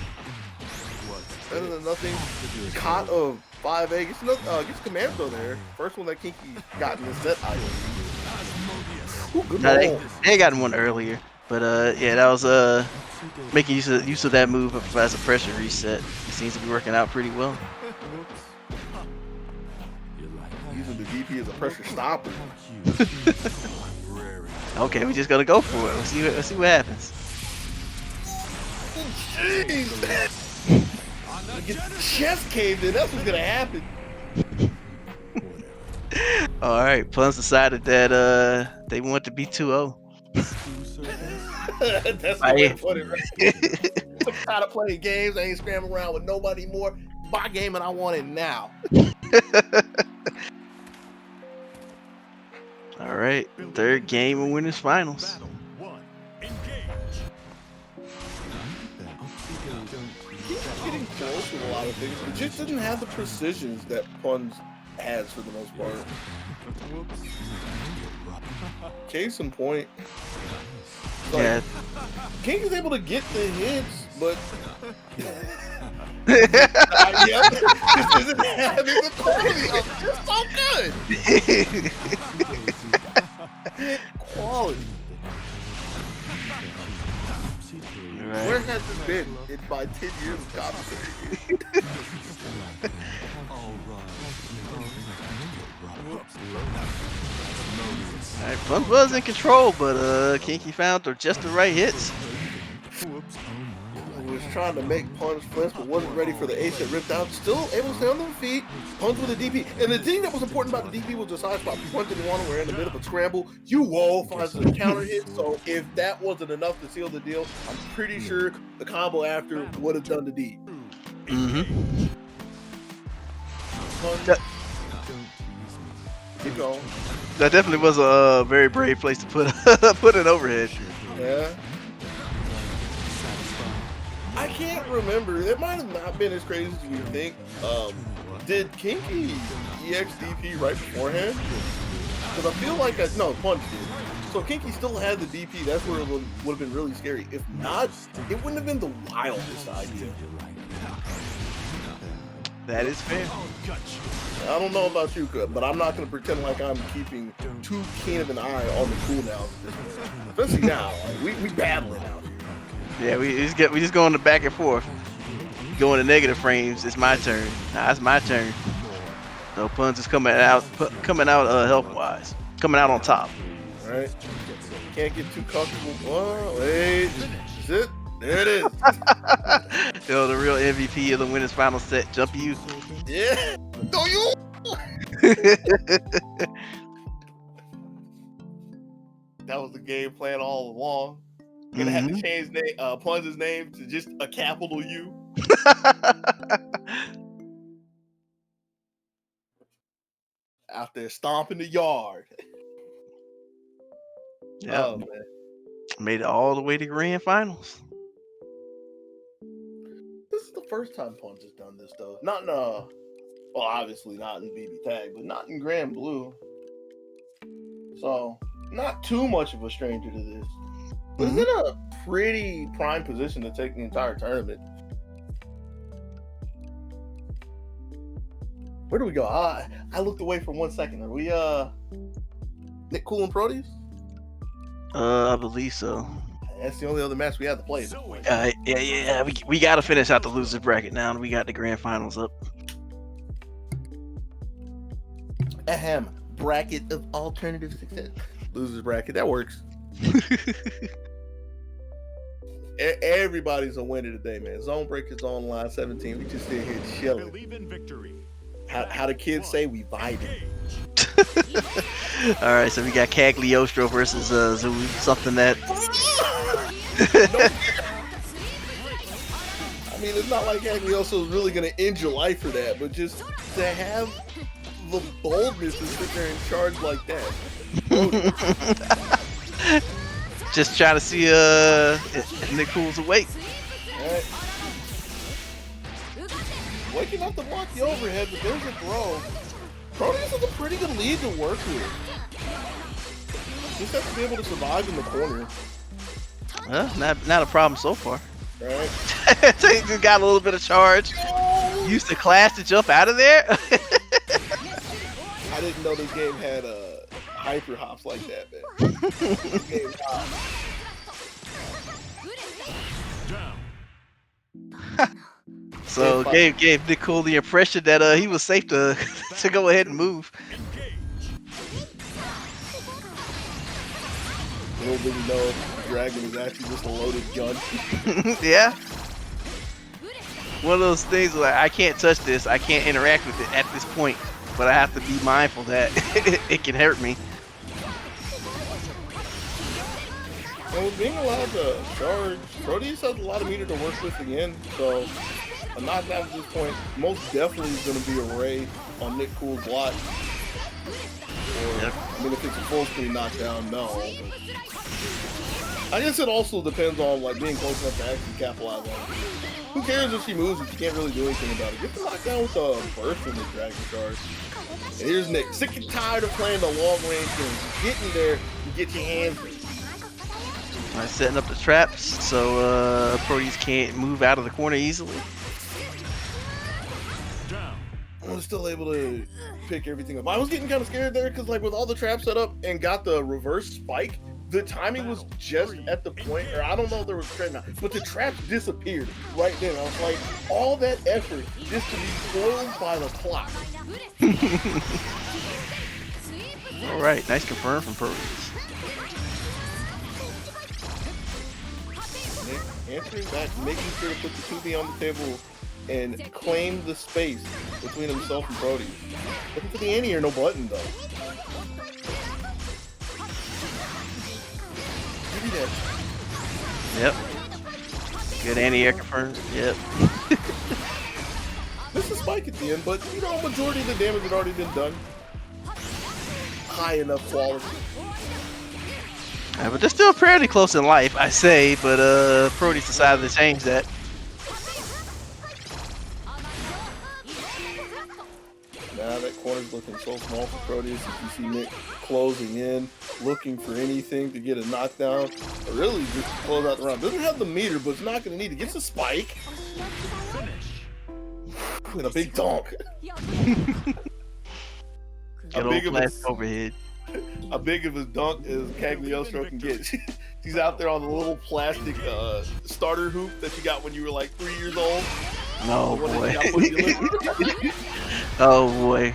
Better than nothing. Caught of 5A. Gets command throw there. First one that Kinky got in the set. Ooh, good No, they got one earlier, but yeah, that was making use of that move as a pressure reset. It seems to be working out pretty well. Using the DP as a pressure stopper. Okay, we just gotta go for it. Let's see what happens. Jeez. Get the chest caved in. That's what's gonna happen. All right, Puns decided that they want to be 2-0. That's the way to put it, right? I'm tired of playing games. I ain't scrambling around with nobody more. My game and I want it now. All right, third game of winners finals. He's getting close with a lot of things, but just didn't have the precisions that Puns has for the most part. Case in point, like, Yeah. King is able to get the hits, but this isn't having the quality of just so good. Hit quality. Right. Where has this been in my 10 years of commentary? Alright, Puns was in control, but Kinky found just the right hits. Was trying to make Punch flinch, but wasn't ready for the ace that ripped out. Still able to stay on their feet. Punch with a DP. And the thing that was important about the DP was the side spot. Punch didn't want to. We're in the middle of a scramble. finds a counter hit. So if that wasn't enough to seal the deal, I'm pretty sure the combo after would have done the deed. Mm-hmm. Punch. Keep going. That definitely was a very brave place to put put an overhead. Yeah. I can't remember. It might have not been as crazy as you think. Did Kinky EXDP right beforehand? Because I feel like no, Punch did. So Kinky still had the DP. That's where it would have been really scary. If not, it wouldn't have been the wildest idea. That is fair. I don't know about you, but I'm not going to pretend like I'm keeping too keen of an eye on the cooldowns. Especially now, like, we battling out here. Yeah, we just going to back and forth. Going to negative frames. It's my turn. Nah, it's my turn. So Puns is coming out health wise, coming out on top. All right, can't get too comfortable. Oh, wait, is it? There it is. Yo, the real MVP of the winners final set, Jump You. Yeah. No, you. That was the game plan all along. Gonna have to change Pun's name to just a capital U. Out there stomping the yard. Yeah, Oh, man. made it all the way to grand finals. This is the first time Punch has done this, though. Not in well, obviously not in BB Tag, but not in Granblue. So, not too much of a stranger to this. But it's in a pretty prime position to take the entire tournament. Where do we go? I looked away for 1 second. Are we Nick Cool and Proteus? I believe so. That's the only other match we have to play at this point. Yeah. We got to finish out the loser bracket now, and we got the grand finals up. Ahem. Bracket of alternative success. Losers bracket. That works. Everybody's a winner today, man. ZoneBreakers online 17. We just sit here chilling. Believe in victory. How the kids say, we vibing. All right, so we got Cagliostro versus Zulu. Something that. I mean, it's not like Cagliostro is really going to end your life for that, but just to have the boldness to sit there and charge like that. Just trying to see if Nick Cool's awake. All right. Waking up to block the overhead, but there's a throw. Proteus is a pretty good lead to work with. Just have to be able to survive in the corner. Well, not a problem so far. Right? He just got a little bit of charge. Used to clash to jump out of there. I didn't know this game had hyper hops like that, man. This game So gave Nick Cool the impression that he was safe to to go ahead and move. Little did we know the dragon is actually just a loaded gun. Yeah. One of those things where I can't touch this, I can't interact with it at this point, but I have to be mindful that it can hurt me. And with being allowed to charge, Proteus has a lot of meter to work with again, so a knockdown at this point most definitely is going to be a Ray on Nick Cool's block. Or, I mean, if it's a full screen knockdown, no. I guess it also depends on like being close enough to actually capitalize on it. Who cares if she moves if you can't really do anything about it? Get the knockdown with the burst from the dragon charge. And here's Nick, sick and tired of playing the long range games. Get in there and get your hands in. Alright, setting up the traps so Proteus can't move out of the corner easily. I'm still able to pick everything up. I was getting kind of scared there because, like, with all the traps set up and got the reverse spike, the timing was just at the point, or I don't know if there was a trap now, but the traps disappeared right then. I was like, all that effort just to be foiled by the clock. All right, nice confirm from Proteus. Nick answering back, making sure to put the 2B on the table and claim the space between himself and Proteus. Looking for the anti-air, no button though. Give me that. Yep. Good anti-air confirm. Yep. Missed a spike at the end, but you know, majority of the damage had already been done. High enough quality. But they're still fairly close in life, I say, but Proteus decided to change that. Now that corner's looking so small for Proteus. If you see Nick closing in, looking for anything to get a knockdown, or really just to close out the round. Doesn't have the meter, but it's not going to need it. Gets a spike. With a big donk. Good old plastic overhead. How big of a dunk as Cagliostro can get. She's out there on the little plastic starter hoop that you got when you were like 3 years old. Oh boy. Oh boy.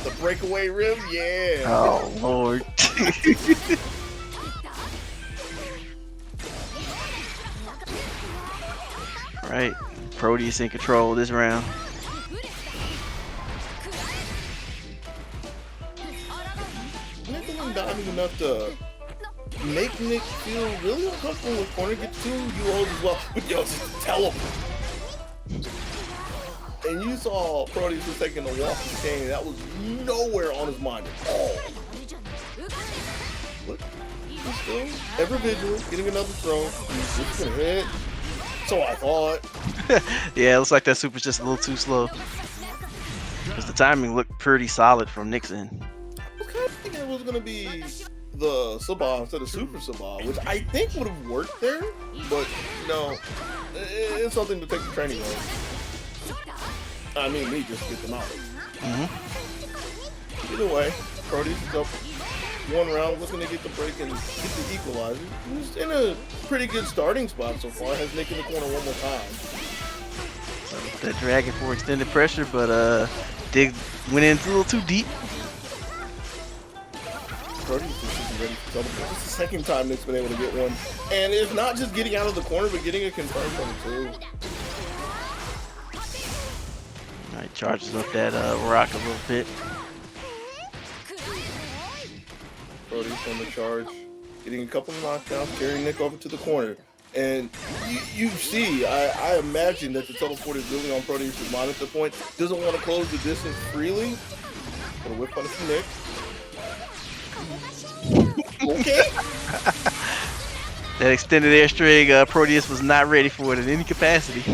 The breakaway rim, yeah. Oh lord. Alright, Proteus in control this round. Nick isn't diving enough to make Nick feel really uncomfortable with corner. Get 2 UOs as well. But yo, just tell him. And you saw Proteus was taking the walk of chain. That was nowhere on his mind at all. Look, he's still ever vigilant, getting another throw. He's just gonna hit. So I thought. Yeah, it looks like that super's just a little too slow. Because the timing looked pretty solid from Nick's end. I was kind of thinking it was gonna be the Sabah instead of Super Sabah, which I think would have worked there, but no, it's something to take the training on. I mean, me just get them out. Either way, Proteus is up 1 round, looking to get the break and get the equalizer. He's in a pretty good starting spot so far. Has Nick in the corner one more time. So that dragon for extended pressure, but Dig went in a little too deep. Proteus is ready for double. This is the second time Nick's been able to get one. And it's not just getting out of the corner, but getting a confirmed one too. All right, charges up that rock a little bit. Proteus on the charge, getting a couple of knockdowns, carrying Nick over to the corner. And you see, I imagine that the teleport is really on Proteus' mind at the point. Doesn't want to close the distance freely. Gonna whip punish from Nick. Okay. That extended airstring, Proteus was not ready for it in any capacity.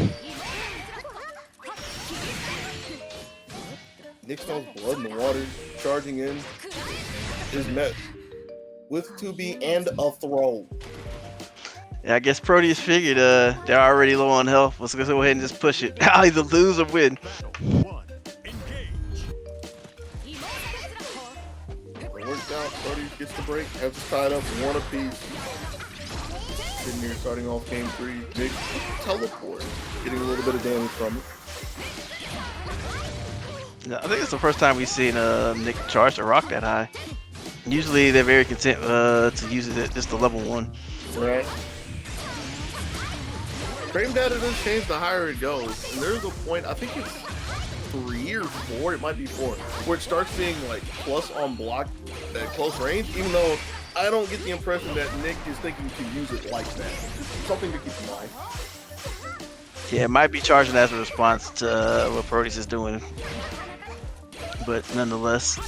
Nick smells blood in the water, charging in, is met with 2B and a throw. Yeah, I guess Proteus figured they're already low on health. Let's go ahead and just push it. I'll either lose or win. Worked out, Proteus gets the break, has us tied up 1 apiece. Sitting here starting off game 3. Nick teleport, getting a little bit of damage from it. Yeah, I think it's the first time we've seen Nick charge the rock that high. Usually they're very content to use it at just the level 1. Right. Frame data does change the higher it goes, and there's a point, I think it's 3 or 4, it might be 4, where it starts being like plus on block at close range, even though I don't get the impression that Nick is thinking to use it like that. Something to keep in mind. Yeah, it might be charging as a response to what Proteus is doing, but nonetheless.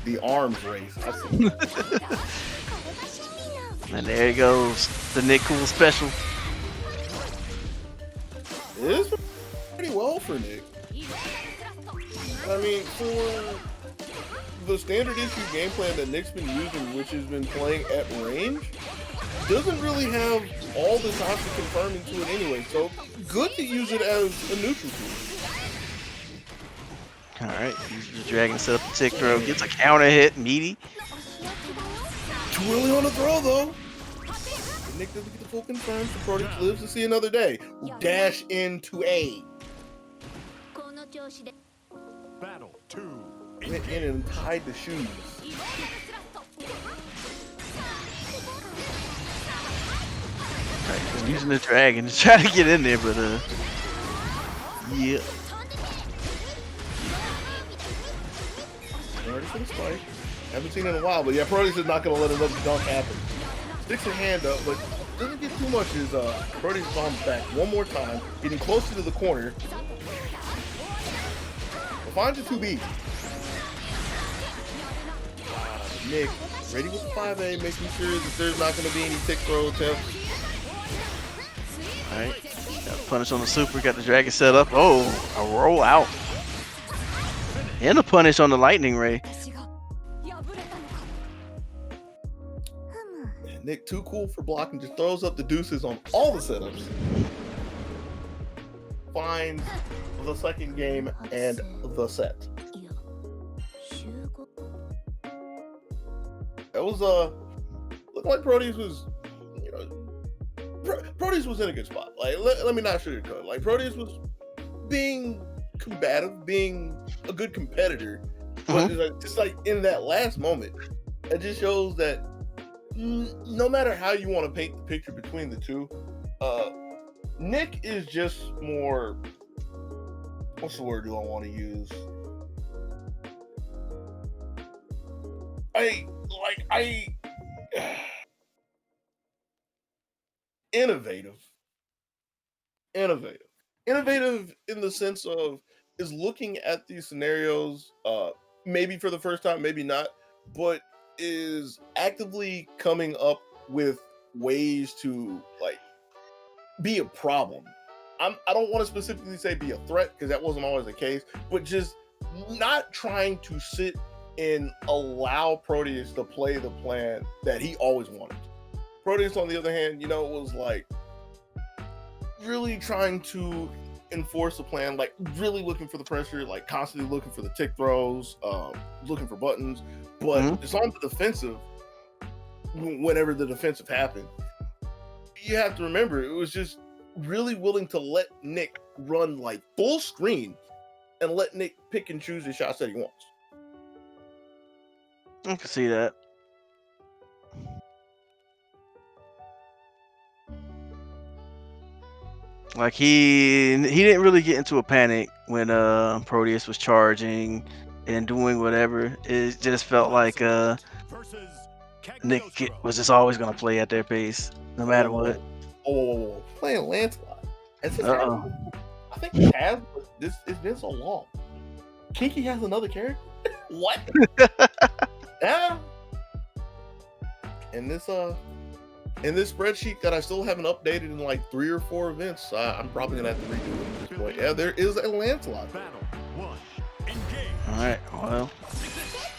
The arms race. I see. And there he goes, the Nick Cool special. It is pretty well for Nick. I mean, for the standard issue game plan that Nick's been using, which has been playing at range, doesn't really have all the time to confirm into it anyway, so good to use it as a neutral tool. Alright, uses the dragon set up the tick throw, gets a counter hit, meaty. Too early on the throw though. Nick doesn't get the full confirm, so Proteus lives to see another day. We'll dash into A. Battle 2. Went in and tied the shoes. Right, just using the dragon to try to get in there, but yeah. Ready for the spike. Haven't seen it in a while, but yeah, Proteus is not going to let another dunk happen. Sticks her hand up, but doesn't get too much as Proteus bombs back one more time, getting closer to the corner. Finds a 2B. Nick, ready with the 5A, making sure that there's not going to be any tick throw attempts. Alright, got a punish on the super, got the dragon set up. Oh, a roll out. And a punish on the lightning ray. Nick, too cool for blocking, just throws up the deuces on all the setups. Finds the second game and the set. That was looked like Proteus was, Proteus was in a good spot. Like let me not sugarcoat. Like Proteus was being combative, being a good competitor, but just like in that last moment, it just shows that no matter how you want to paint the picture between the two, Nick is just more. What's the word do I want to use? Innovative in the sense of is looking at these scenarios, maybe for the first time, maybe not, but is actively coming up with ways to like be a problem. I don't want to specifically say be a threat because that wasn't always the case, but just not trying to sit and allow Proteus to play the plan that he always wanted. Proteus, on the other hand, was like really trying to enforce a plan, like really looking for the pressure, like constantly looking for the tick throws, looking for buttons, but it's on the defensive. Whenever the defensive happened, you have to remember it was just really willing to let Nick run like full screen and let Nick pick and choose the shots that he wants. I can see that. Like he didn't really get into a panic when Proteus was charging and doing whatever. It just felt like Nick was just always gonna play at their pace, no matter what. Playing Lancelot. I think it has, but it's been so long. Kinky has another character? What? Yeah. And this spreadsheet that I still haven't updated in like 3 or 4 events, I'm probably gonna have to redo it at this point. Yeah, there is a Lancelot. All right, well,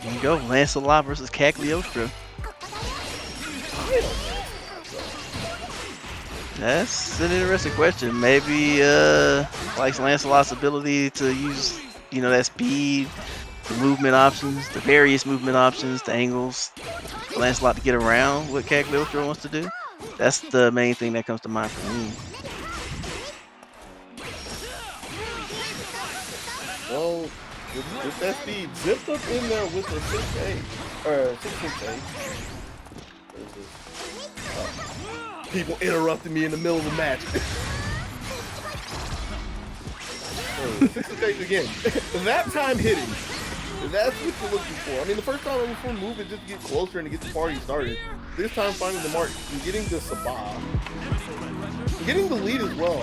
here we go. Lancelot versus Cagliostro. That's an interesting question. Maybe likes Lancelot's ability to use, that speed, the movement options, the various movement options, the angles. Lancelot to get around what Cagliostro wants to do. That's the main thing that comes to mind for me. Well, with that speed zipped up in there with the 6'8", or 6'8". People interrupting me in the middle of the match. 6'8" again. That time hitting. That's what you're looking for. I mean, the first time I was for moving just to get closer and to get the party started. This time finding the mark and getting the Sabah. Getting the lead as well.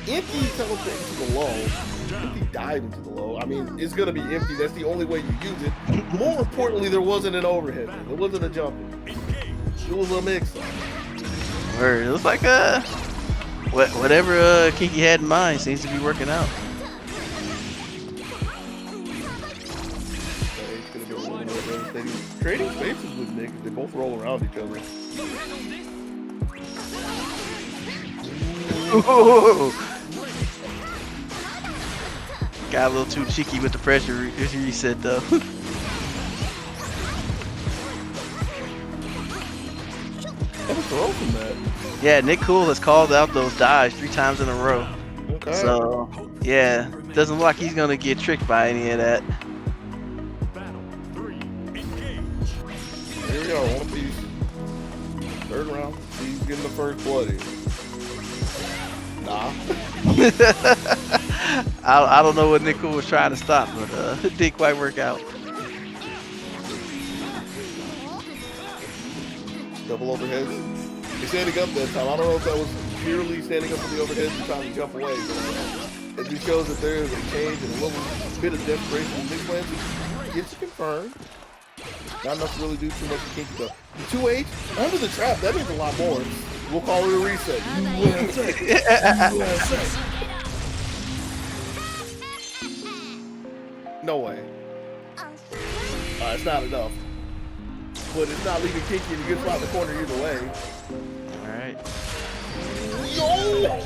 Empty teleport into the low. Empty dive into the low. I mean, it's going to be empty. That's the only way you use it. More importantly, there wasn't an overhead. There wasn't a jump. It was a mix-up. Word. It looks like whatever Kinky had in mind seems to be working out. Trading spaces with Nick, they both roll around each other. Ooh. Got a little too cheeky with the pressure reset though. Throw from that. Yeah, Nick Cool has called out those dives 3 times in a row. Okay. So yeah, doesn't look like he's gonna get tricked by any of that. Here we go, one piece. 3rd round. He's getting the first bloody. Nah. I don't know what Nick Cool was trying to stop, but it didn't quite work out. Double overheads. He's standing up that time. I don't know if that was purely standing up for the overheads and trying to jump away, but it just shows that there is a change and a little bit of desperation in Nick Lance. It's confirmed. Not enough to really do too much to Kinky though. The 2H under the trap, that means a lot more. We'll call it a reset. No way. It's not enough. But it's not leaving Kinky in a good spot in the corner either way. Alright. Yo!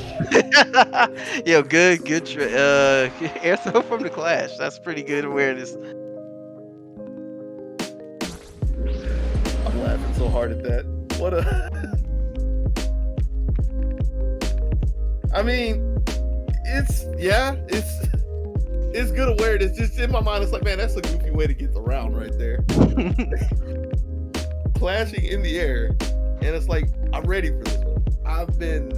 Yo, good air throw from the Clash. That's pretty good awareness. I'm laughing so hard at that. What a... I mean, it's good awareness. Just in my mind, it's like, man, that's a goofy way to get the round right there. Clashing in the air, and it's like, I'm ready for this one. I've been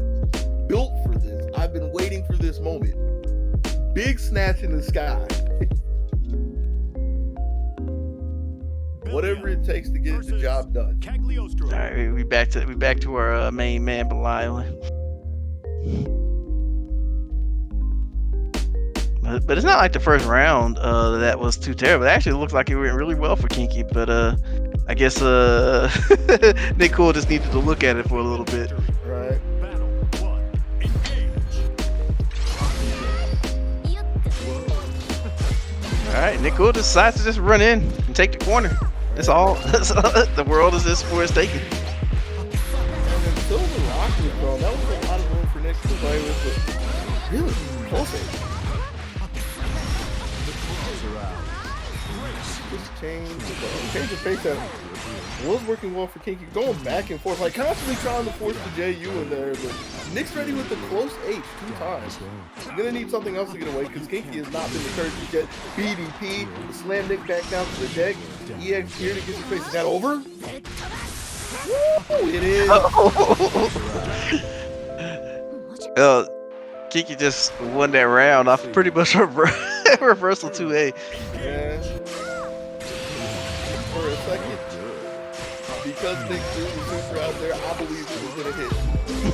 built for this. I've been waiting for this moment. Big snatch in the sky. Whatever it takes to get the job done. All right, we back to our main man Belial. But it's not like the first round that was too terrible. It actually looked like it went really well for Kinky, but I guess Nick Cool just needed to look at it for a little bit. Right. All right, Nick Cool decides to just run in and take the corner. That's all. The world is just for its taking. And until the Rock was gone, that was a lot of room for Nick to play with. But Really? Close it. Just change the face that was working well for Kinky. Going back and forth, like constantly trying to force the JU in there, but Nick's ready with the close H 2 times. You're gonna need something else to get away because Kinky has not been encouraged yet. BDP, slam Nick back down to the deck. EX here to get your face. Is that over? Woo, it is. Kiki just won that round off pretty much reversal 2A. Yeah. For a second, because Nick threw the super out there, I believe it was gonna hit.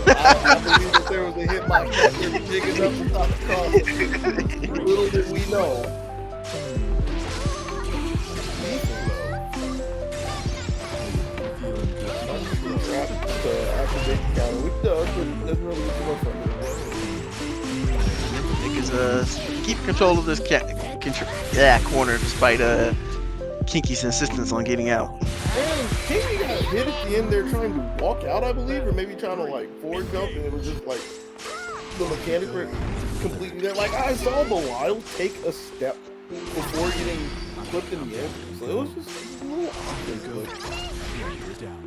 I believe that there was a hit box that was big enough to top the cross. Little did we know. Activate the counter, which doesn't really get too much from it. Nick is keep control of this corner despite Kinky's insistence on getting out. And Kinky got hit at the end there trying to walk out, I believe, or maybe trying to like forward jump, and it was just like the mechanic were completely there. Like I saw Belial take a step before getting clipped in the end, so it was just a little awkward.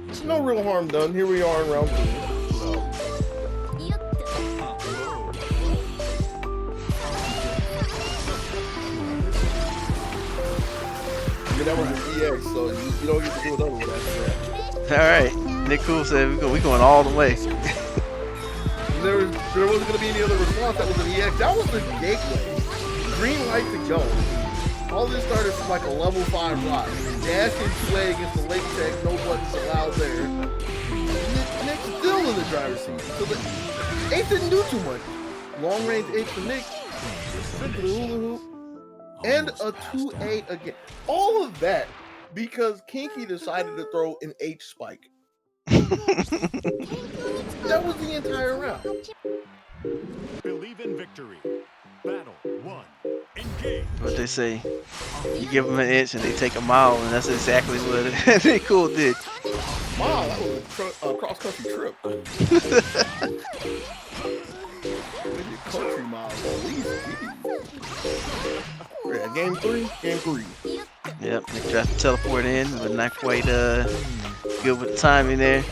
But no real harm done. Here we are in round 2. So. That was an EX, so you don't get to do another one after that. Alright, Nick Cool said we going all the way. There wasn't going to be any other response. That was an EX. That was the gateway. Green light to go. All this started from like a level 5 rock. Dash in 2A against the late tech, no buttons allowed there. Nick's still in the driver's seat. So the H didn't do too much. Long range H for Nick. Spin to the hula hoop. And a 2A again. All of that because Kinky decided to throw an H spike. That was the entire round. Believe in victory. Battle 1. Engage. What they say, you give them an inch and they take a mile, and that's exactly what Nick Cool did. Wow, that was a cross-country trip. Maybe a country mile at least. Yeah, game 3. Yep, Nick tried to teleport in, but not quite good with the timing there.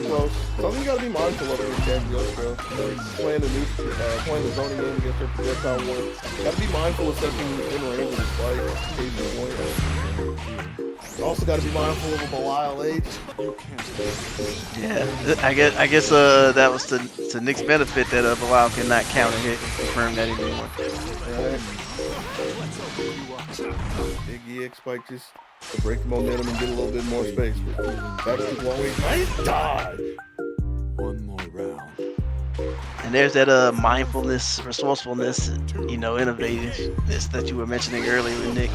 Close. Something you gotta be mindful of in your champions, bro. Playing the zoning game against their projectile one. Gotta be mindful of stepping in range of the spike. You also gotta be mindful of a Belial H. Yeah, I guess that was to Nick's benefit that Belial cannot counter hit and confirm that anymore. Right. Big EX spike just to break the momentum and get a little bit more space. Back to long way. Nice dodge. One more round. And there's that mindfulness, resourcefulness, innovativeness that you were mentioning earlier with Nick.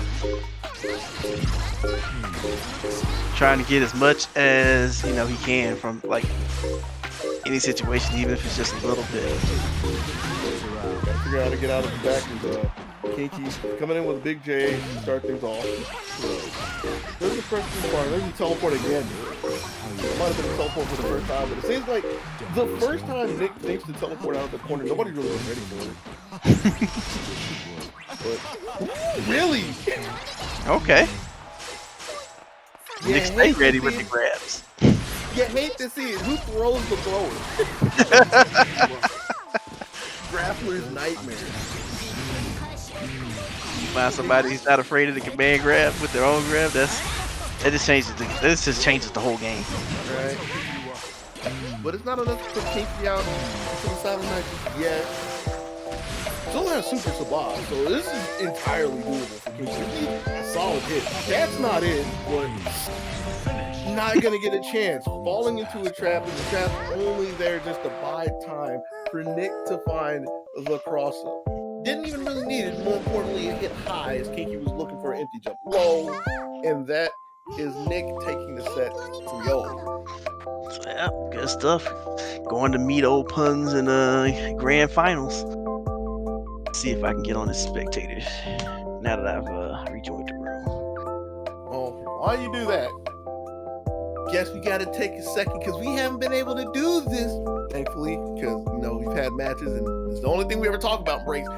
Trying to get as much as he can from like any situation, even if it's just a little bit. Gotta figure out how to get out of the back and Kinky coming in with a big J to start things off. There's a first bar. There's a teleport again. It might have been a teleport for the first time, but it seems like the first time Nick thinks to teleport out of the corner, nobody really was ready for it. But really? Okay. Yeah, Nick stay ready with the grabs. You hate to see it. Who throws the thrower? Grappler's nightmare. Find somebody who's not afraid of the command grab with their own grab. This just changes the whole game. Right. But it's not enough to put Kinky out to the side of the night yet. Still has Super Sabah, so this is entirely doable for Kinky. A solid hit. That's not it, but not gonna get a chance. Falling into a trap, and the trap's only there just to buy time for Nick to find the cross-up. Didn't even really need it. More importantly, it hit high as Kinky was looking for an empty jump low, and that is Nick taking the set 3-0. So, yeah, good stuff. Going to meet old puns in grand finals. See if I can get on as spectators now that I've rejoined the room. Oh, while you do that, guess we got to take a second because we haven't been able to do this, thankfully, because we've had matches and it's the only thing we ever talk about in breaks.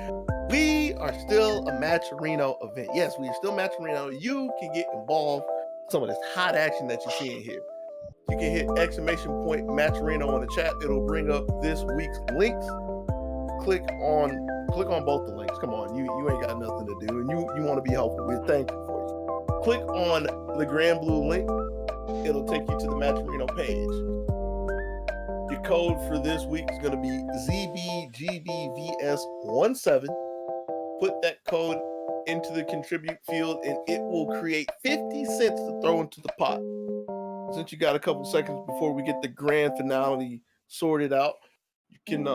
We are still a Matcherino event. Yes, we are still Matcherino. You can get involved in some of this hot action that you're seeing here. You can hit exclamation point Matcherino on the chat. It'll bring up this week's links. Click on both the links. Come on, you ain't got nothing to do, and you want to be helpful. We're thankful for you. Click on the Granblue link. It'll take you to the Matcherino page. Your code for this week is going to be ZBGBVS17. Put that code into the contribute field, and it will create 50 cents to throw into the pot. Since you got a couple seconds before we get the grand finale sorted out, you can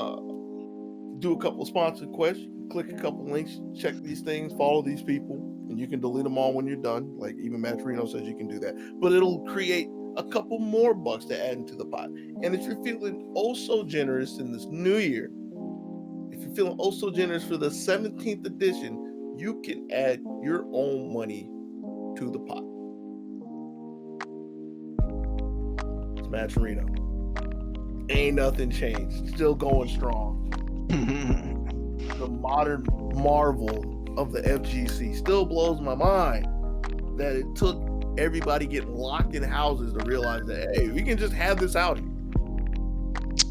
do a couple of sponsored questions, click a couple links, check these things, follow these people, and you can delete them all when you're done. Like even Matcherino says you can do that. But it'll create a couple more bucks to add into the pot. And if you're feeling oh so generous in this new year, if you're feeling oh so generous for the 17th edition, you can add your own money to the pot. It's Matcherino. Ain't nothing changed. Still going strong. The modern marvel of the FGC still blows my mind that it took everybody getting locked in houses to realize that, hey, we can just have this out here.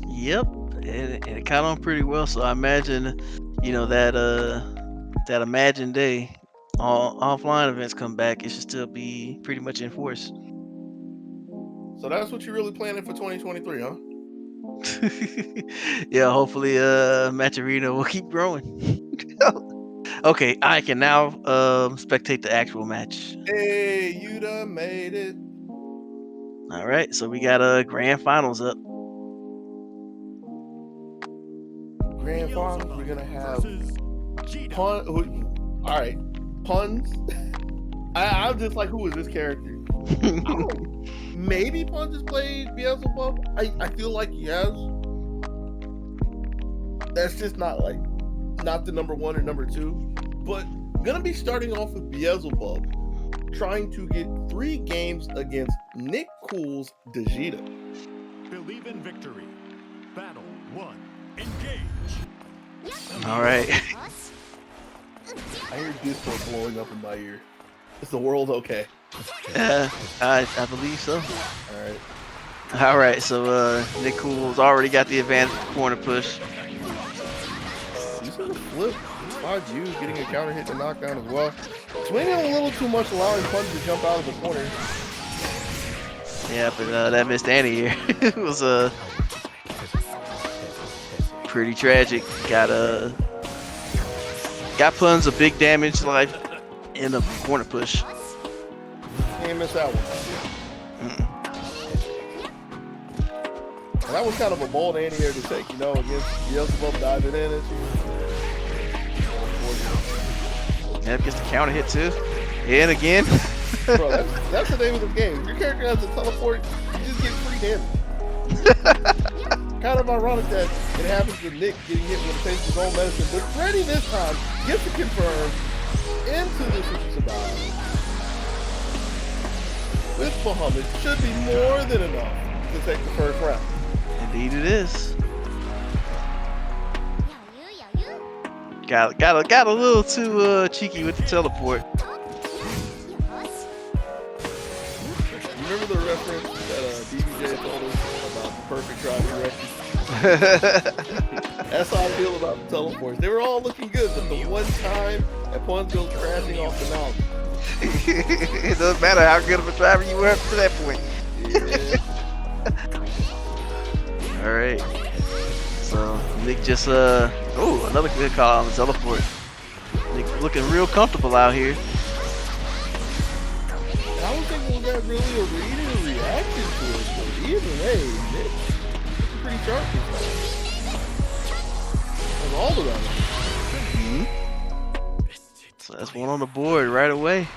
Yep, and it caught on pretty well. So I imagine, that imagined day, all offline events come back. It should still be pretty much in force. So that's what you're really planning for 2023, huh? Yeah, hopefully, Matcherino will keep growing. Okay, I can now spectate the actual match. Hey, you done made it. All right, so we got grand finals up. Grand finals, we're gonna have all right, Puns. I'm just like, who is this character? Maybe Puns has played Beelzebub. I feel like he has. That's just not the number one or number two. But gonna be starting off with Beelzebub, trying to get 3 games against Nick Cool's Vegeta. Believe in victory. Battle 1. Engage. All right. I hear Discord blowing up in my ear. Is the world okay? I believe so. All right. So Nick Cool's already got the advantage with the corner push. He's gonna flip. Despite you getting a counter hit and knockdown as well. Swinging a little too much, allowing Punch to jump out of the corner. Yeah, but that missed Annie here. It was pretty tragic. Got Puns a big damage life in the corner push. Can't miss that one. And that was kind of a bold anti-air to take, against Beelzebub diving in at you. Yep, gets the counter hit too. And again. Bro, that's the name of the game. If your character has a teleport, you just get free damage. Kind of ironic that it happens with Nick getting hit with a taste of his own medicine, but Freddy this time gets to confirm into the Super Survive. With Muhammad should be more than enough to take the first round. Indeed it is. Got a little too cheeky with the teleport. Remember the reference that DBJ told us about the perfect drive direction? That's how I feel about the teleports. They were all looking good, but the one time that Pons goes crashing off the mountain. It doesn't matter how good of a driver you were up to that point. Yeah. All right. So Nick just another good call on the teleport. Nick looking real comfortable out here. And I was thinking, was that really a read or a reaction to it? But either way, Nick's pretty sharp this time. And all the runners. Mm-hmm. So that's one on the board right away.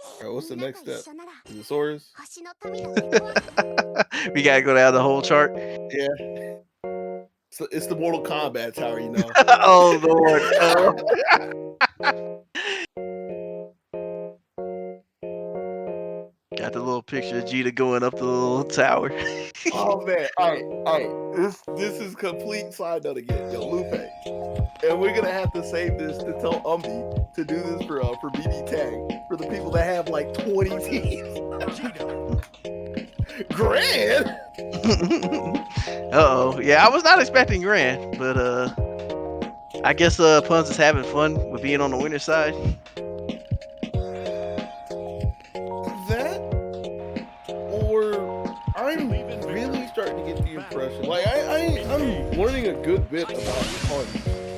All right, what's the next step? Is it Saurus? We gotta go down the whole chart. Yeah. So it's the Mortal Kombat tower, Oh Lord. Got the little picture of Jeter going up the little tower. Oh man! All right. This is complete side note again. Yo, Lupe, and we're gonna have to save this to tell Umbi to do this for BB Tag for the people that have like 20 teams. Grand. Uh-oh. Yeah, I was not expecting Grand, but I guess Puns is having fun with being on the winner's side. That, or I'm really starting to get the impression, like I'm learning a good bit about Puns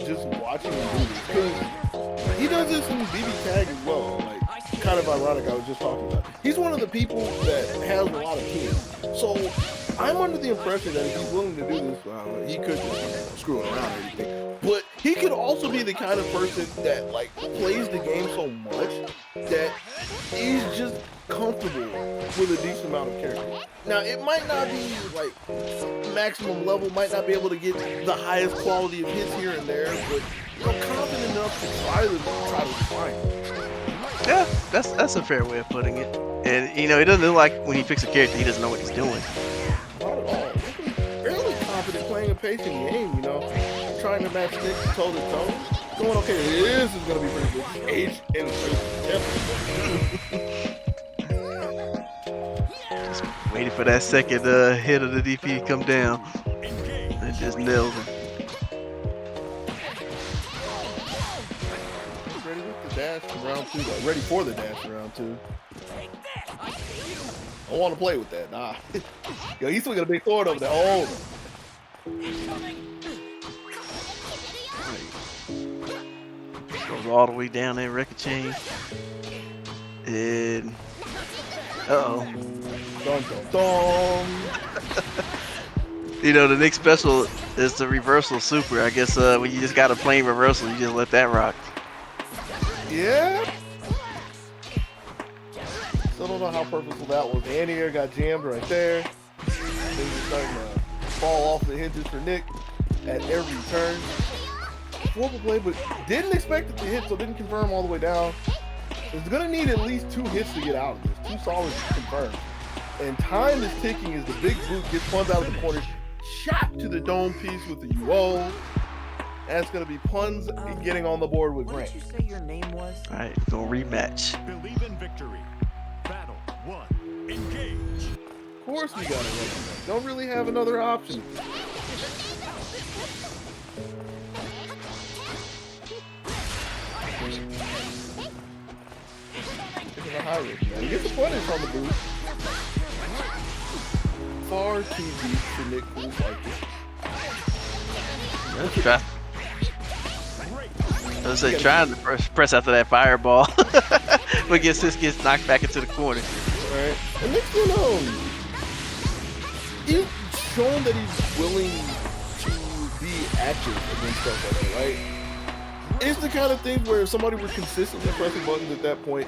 just watching him do this, because he does this in BB Tag as well. Like, kind of ironic, I was just talking about. He's one of the people that has a lot of teams, so I'm under the impression that if he's willing to do this, he could just screw around and everything. But he could also be the kind of person that like plays the game so much that he's just comfortable with a decent amount of character. Now, it might not be like maximum level, might not be able to get the highest quality of hits here and there, but confident enough to try to refine it. Yeah, that's a fair way of putting it. And you know, it doesn't look like when he picks a character, he doesn't know what he's doing. Not at all. Fairly confident playing a patient game, you know, trying to match Nick toe to toe. Going, okay, this is gonna be pretty good. Age and Just waiting for that second hit of the DP to come down and just nails him. ready with the dash in round 2. Like, ready for the dash in round 2. I want to play with that. Nah. Yo, he's swinging a big sword over there. Hold Goes all the way down there, record chain. And uh-oh. Dun, dun, dun. You know, the next special is the reversal super. I guess when you just got a plain reversal, you just let that rock. Yeah. Still don't know how purposeful that was. Anti-air got jammed right there. Things are starting to fall off the hinges for Nick at every turn. Horrible play, but didn't expect it to hit, so didn't confirm all the way down. It's gonna need at least 2 hits to get out of this. 2 solids to confirm. And time is ticking as the big boot gets Puns out of the corner. Shot to the dome piece with the UO. And it's gonna be Puns getting on the board with Grant. What did you say your name was? All right, gonna rematch. Believe in victory. Battle 1. Engage. Of course we got it. Don't really have another option. He gets the punish on the boot. Far too deep for Nick Cruz like this. Try. I was like trying to press after that fireball, but gets knocked back into the corner. Alright. And Nick's been he's shown that he's willing to be active against stuff like that, right? It's the kind of thing where if somebody were consistently pressing buttons at that point,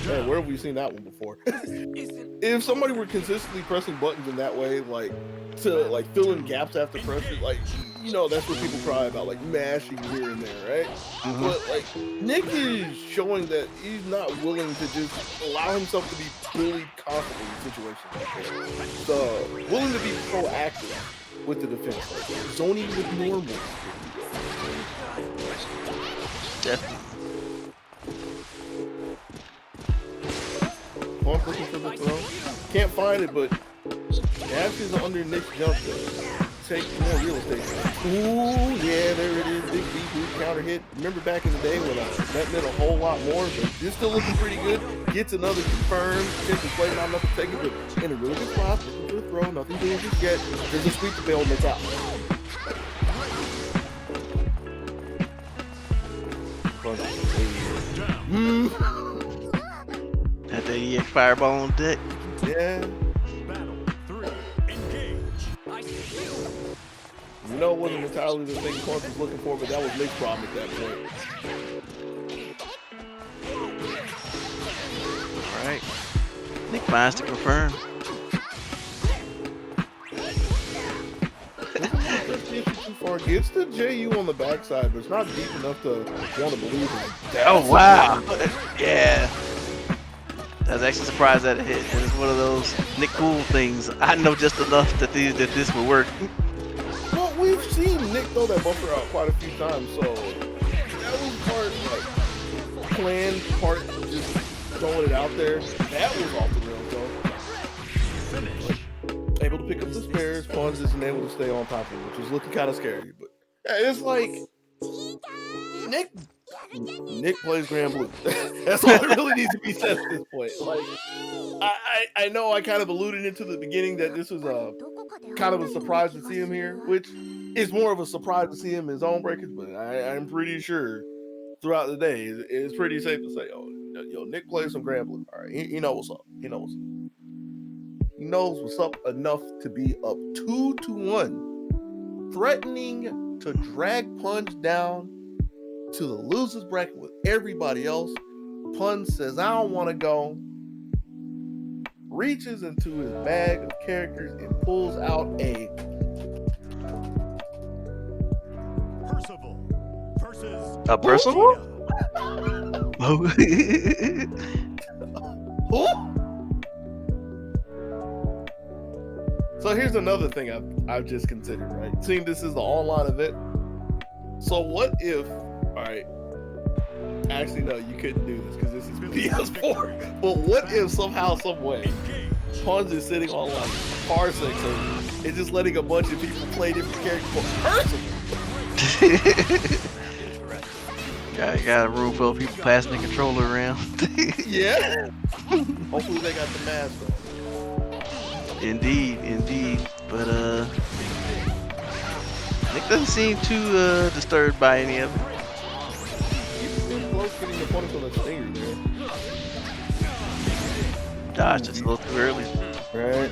man, where have we seen that one before? If somebody were consistently pressing buttons in that way, like to like fill in gaps after pressure, like, you know, that's what people cry about, like mashing here and there, right? Mm-hmm. But like Nick is showing that he's not willing to just allow himself to be bullied constantly in situations like that. So willing to be proactive with the defense, like zoning with normal. Definitely. Pump looking for the throw. Can't find it, but Dash is under Nick's jump though. Take more real estate. Ooh, yeah, there it is. Big B boot counter hit. Remember back in the day when that meant a whole lot more, but it's still looking pretty good. Gets another confirmed. Tends to play, not enough to take it, but in a really good spot. Looking for the throw. Nothing doing just yet. There's a sweep to bail Nick out. Had the EX fireball on deck. Yeah. Battle 3. Engage. You know, it wasn't entirely the thing Clark was looking for, but that was Nick's problem at that point. All right. Nick finds to confirm. Gets the JU on the backside, but it's not deep enough to want to believe in it. Oh wow! Yeah, I was actually surprised that it hit. And it's one of those Nick Cool things. I know just enough that this will work. Well, we've seen Nick throw that buffer out quite a few times, so that was part like planned, part just throwing it out there. That was off the rails though. Like, able to pick up the spares, Pawns isn't able to stay on top of it, which was looking kind of scary. But yeah, it's like Nick plays Granblue. That's all that really needs to be said at this point. Like, I know I kind of alluded into the beginning that this was a kind of a surprise to see him here, which is more of a surprise to see him in ZoneBreakers, but I'm pretty sure throughout the day it's pretty safe to say, oh, yo, Nick plays some Granblue. All right, he knows what's up. He knows. He knows what's up enough to be up 2-1, threatening to drag Punch down to the losers bracket with everybody else. Punch says, I don't want to go. Reaches into his bag of characters and pulls out a Percival versus Percival? Oh. So here's another thing I've just considered, right? Seeing this is the online event. So what if, all right, actually no, you couldn't do this because this is PS4. But what if somehow, some way, Pawns is sitting on like Parsec server and just letting a bunch of people play different characters for Percival? Got a room full of people passing the controller around. Yeah. Hopefully they got the mask on. Indeed. But Nick doesn't seem too disturbed by any of it. He's been close getting the points on his finger there. Gosh, just a little too early. Right.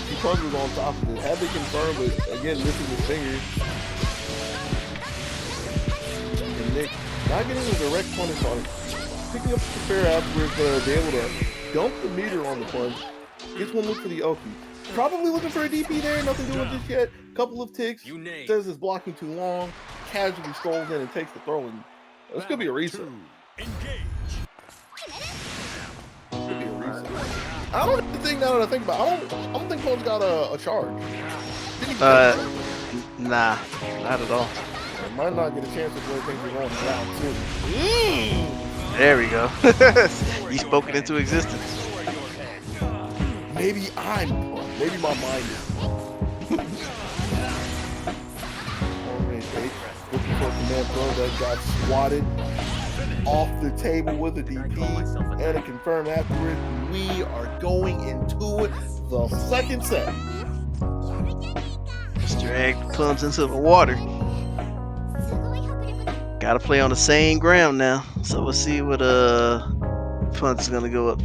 He Punch was on top of it. Had to confirm, but again, missing his finger. And Nick not getting a direct punish on it. Picking up the spare afterwards, be able to dump the meter on the Punch. Gets one look for the Oki. Probably looking for a DP there. Nothing doing just yet. Couple of ticks. Says it's blocking too long. Casually strolls in and takes the throw. And this could be a reset. Could be a reset. I don't even think, now that I think about it, I don't think Punch got a charge. Nah, not at all. I might not get a chance to play things around round 2. There we go. You spoke it into existence. Maybe I'm Punch. Maybe my mind is looking for a command throw that got swatted off the table with a DP and a confirm afterward. We are going into the second set. Mr. Egg plunges into the water. Gotta play on the same ground now. So we'll see what Punch is gonna go up.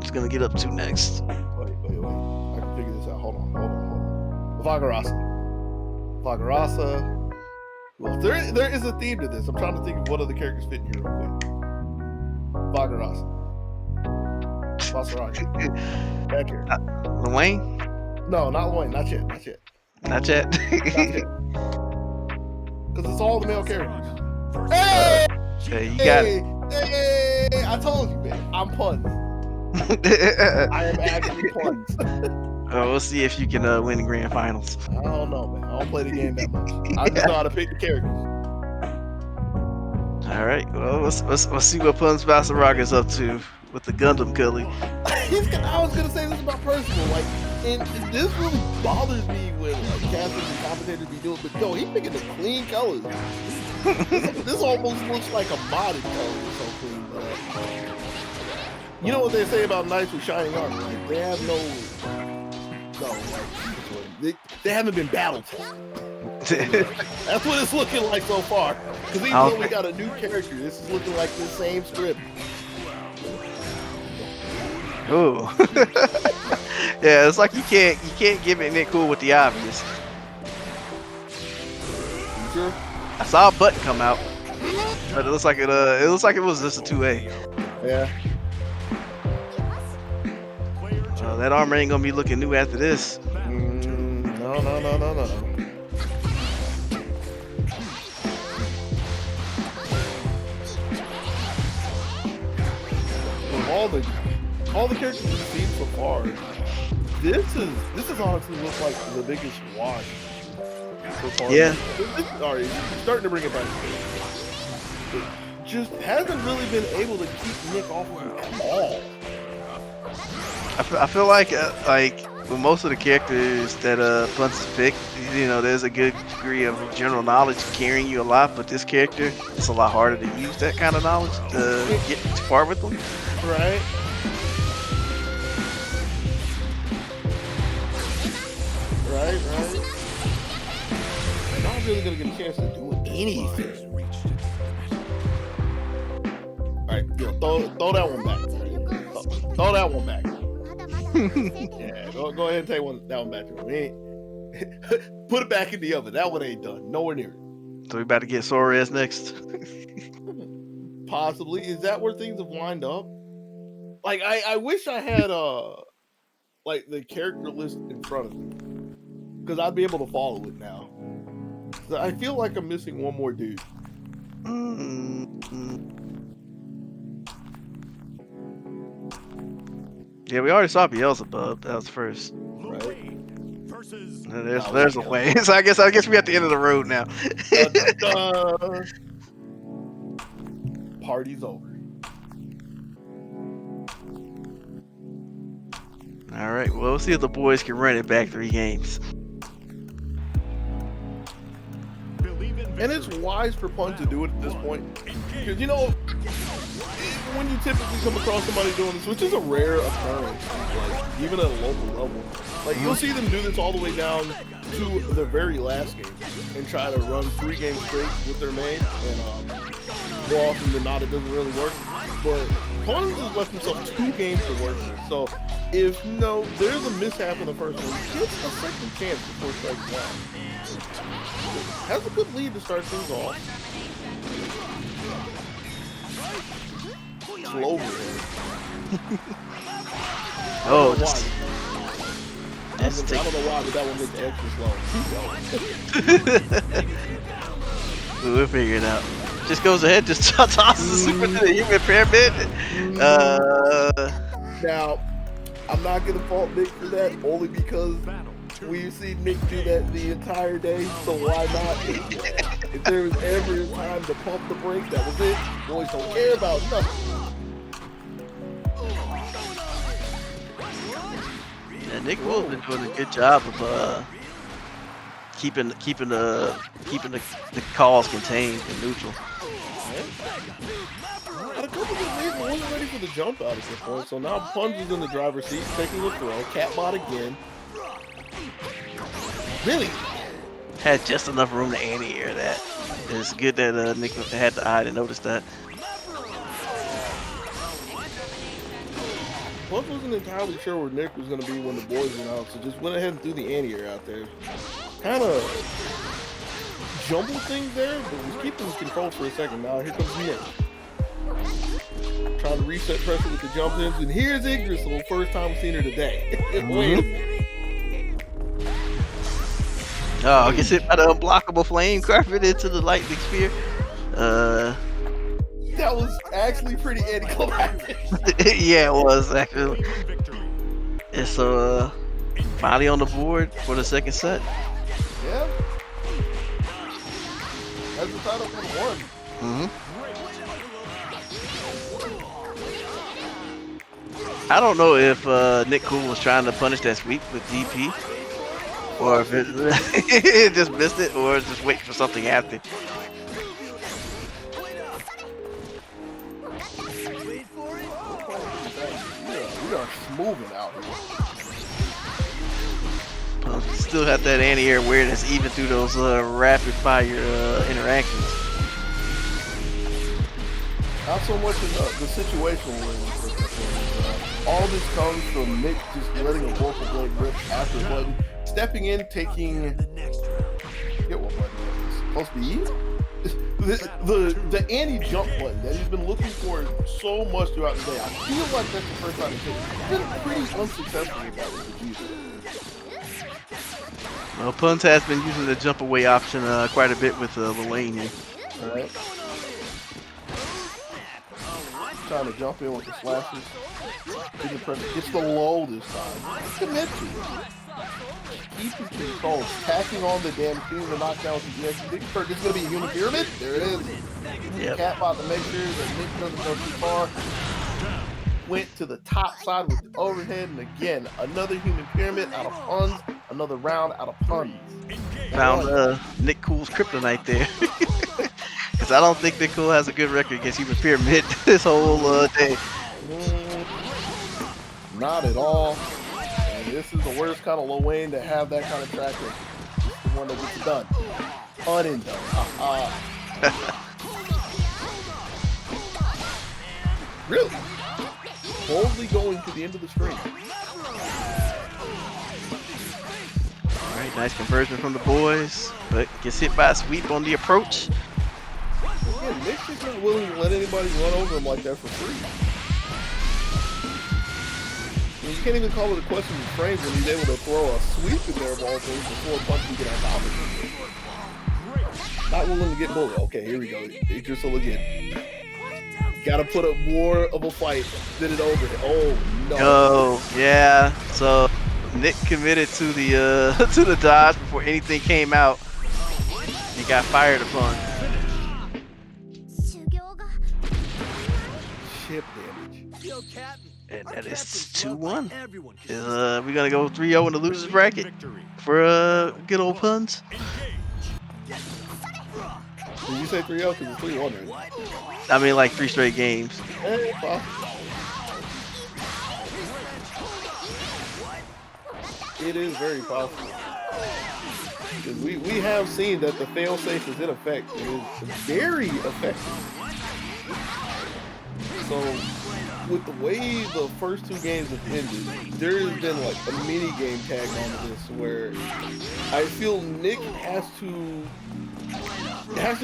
It's gonna get up to next. Wait. I can figure this out. Hold on. Vagarasa. Well, there is a theme to this. I'm trying to think of what other characters fit in here real quick. Vagarasa. Basaragi. Back here. Luane? No, not Luane. Not yet. Not yet. Because it's all the male characters. Hey! Hey, you got it. Hey! I told you, man. I'm Punch. I am actually Punch. We'll see if you can win the grand finals. I don't know, man. I don't play the game that much. I just know how to pick the characters. All right. Well, let's see what Punch Basarag is up to with the Gundam Cully. I was gonna say this about Percival, like, and this really bothers me when like casters and commentators be doing, but yo, he's picking the clean colors. this almost looks like a modded color. It's so clean, but you know what they say about knights with shining armor? Like, they have they haven't been battle tested. That's what it's looking like so far. Because even though we got a new character, this is looking like the same script. Ooh. Yeah, it's like you can't give it Nick Cool with the obvious. Sure. I saw a button come out, but it looks like it was just a 2A. Yeah. That armor ain't gonna be looking new after this. No. all the characters we've seen so far, this is honestly looks like the biggest wash so far. Yeah. Sorry, starting to bring it back. It just hasn't really been able to keep Nick off of it at all. I feel like with most of the characters that Punch has picked, you know, there's a good degree of general knowledge carrying you a lot, but this character, it's a lot harder to use that kind of knowledge to get too far with them. Right. Right. Not really gonna get a chance to do anything. Alright, throw that one back. Throw that one back. Yeah, go ahead and take that one back. Put it back in the oven. That one ain't done. Nowhere near it. So we about to get Suarez next. Possibly. Is that where things have lined up? Like I wish I had like the character list in front of me, because I'd be able to follow it now. I feel like I'm missing one more dude. Yeah, we already saw Beelzebub. That was first. Right. There's a way. So I guess we're at the end of the road now. Party's over. All right. Well, we'll see if the boys can run it back 3 games. And it's wise for Punch to do it at this point, because you know, when you typically come across somebody doing this, which is a rare occurrence, like even at a local level, like you'll see them do this all the way down to the very last game and try to run 3 games straight with their main, and more often than not, it doesn't really work. But Punch has left himself 2 games to work with, so if there's a mishap in the first one, he gets a second chance before striking out. Has a good lead to start things off. Slow. Oh, I don't know why, but that one looked extra slow. We'll figure it out. Just goes ahead, just tosses the super to the human pyramid. Now, I'm not gonna fault Nick for that, only because we've seen Nick do that the entire day, so why not? If there was ever a time to pump the brakes, that was it. Boys don't care about nothing. Yeah, Nick Wolf's been doing a good job of keeping the calls contained and neutral. Had a couple good leads, but wasn't ready for the jump out at this point. So now Punch is in the driver's seat, taking the throw. Catbot again. Really? Had just enough room to anti-air that. It's good that Nick had the eye to notice that. Punch wasn't entirely sure where Nick was going to be when the boys went out, so just went ahead and threw the anti-air out there. Kind of jumbled things there, but was keeping control for a second. Now here comes Nick. Trying to reset pressure with the jump ins, and here's Igris, the first time we've seen her today. Wait a minute. Oh, gets hit by the unblockable flame carpet into the lightning sphere. That was actually pretty anticlimactic. Yeah, it was actually. And so, finally on the board for the second set. Yeah. That's the title for the one. I don't know if Nick Cool was trying to punish that sweep with DP, or if it just missed it, or just waiting for something after. We are smoothing out here. Still have that anti-air awareness even through those rapid fire interactions. Not so much in the situation we're in. All this comes from Nick just letting a vocal blade rip after a button, stepping in, taking. Get what button it is supposed to be? The anti-jump button that he's been looking for so much throughout the day. I feel like that's the first time he's been pretty unsuccessful with that with the G. Well, Puns has been using the jump away option quite a bit with the lane here. All right. trying to jump in with the slashes. Gets the low this time. Commit to it. Keep your control. Tacking on the damn thing to knock down with the EX. This is going to be a human pyramid. There it is. Yep. Cat about to make sure that Nick doesn't go too far. Went to the top side with the overhead. And again, another human pyramid out of puns. Another round out of puns. Found Nick Cool's kryptonite there. Because I don't think Nick Cool has a good record against human pyramid this whole day. Not at all. And this is the worst kind of Lil Wayne to have that kind of track record. This is the one that gets it done. Undone. Really? Boldly going to the end of the string. All right, nice conversion from the boys, but gets hit by a sweep on the approach. Yeah, Nick's just not willing to let anybody run over him like that for free. I mean, you can't even call it a question of frames when he's able to throw a sweep in there of all things before a punch can get on top of him. Not willing to get bullied. Okay, here we go. Idrisil again. Gotta put up more of a fight than it over. Oh no. Oh yeah. So Nick committed to the to the dodge before anything came out. He got fired upon. Chip damage. And that is 2-1. We're gonna go 3-0 in the losers bracket for good old puns. Did you say 3-0? Because it's 3-1 right? I mean, like 3 straight games. It is very possible. Because we have seen that the failsafe is in effect. It is very effective. So, with the way the first 2 games have ended, there has been like a mini game tagged onto this where I feel Nick has to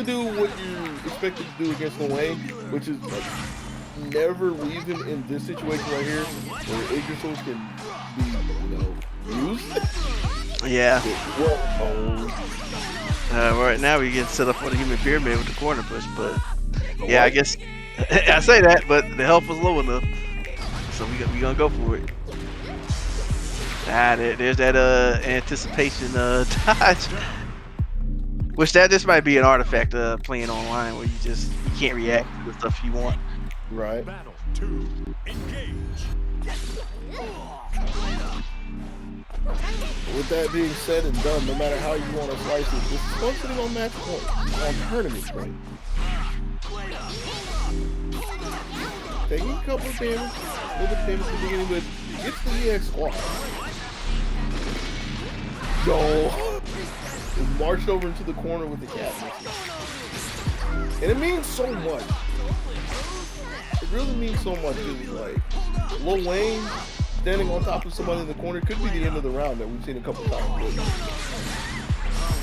do what you expected to do against Lil Wayne, which is like never leave him in this situation right here where Idrisil can be, used. Yeah. Well, right now we get set up for the human pyramid with the corner push, but yeah, I guess I say that, but the health was low enough, so we gonna go for it. There's that anticipation dodge, which this might be an artifact playing online where you can't react to the stuff you want. Right. Battle 2. Engage. With that being said and done, no matter how you want to slice it, this is still sitting on match point, on tournament point. Taking a couple of damage, a little bit of damage at the beginning, but gets the EX squad. Yo! Is marched over into the corner with the cat. And it means so much. It really means so much, because like, Lil Wayne standing on top of somebody in the corner could be the end of the round that we've seen a couple times.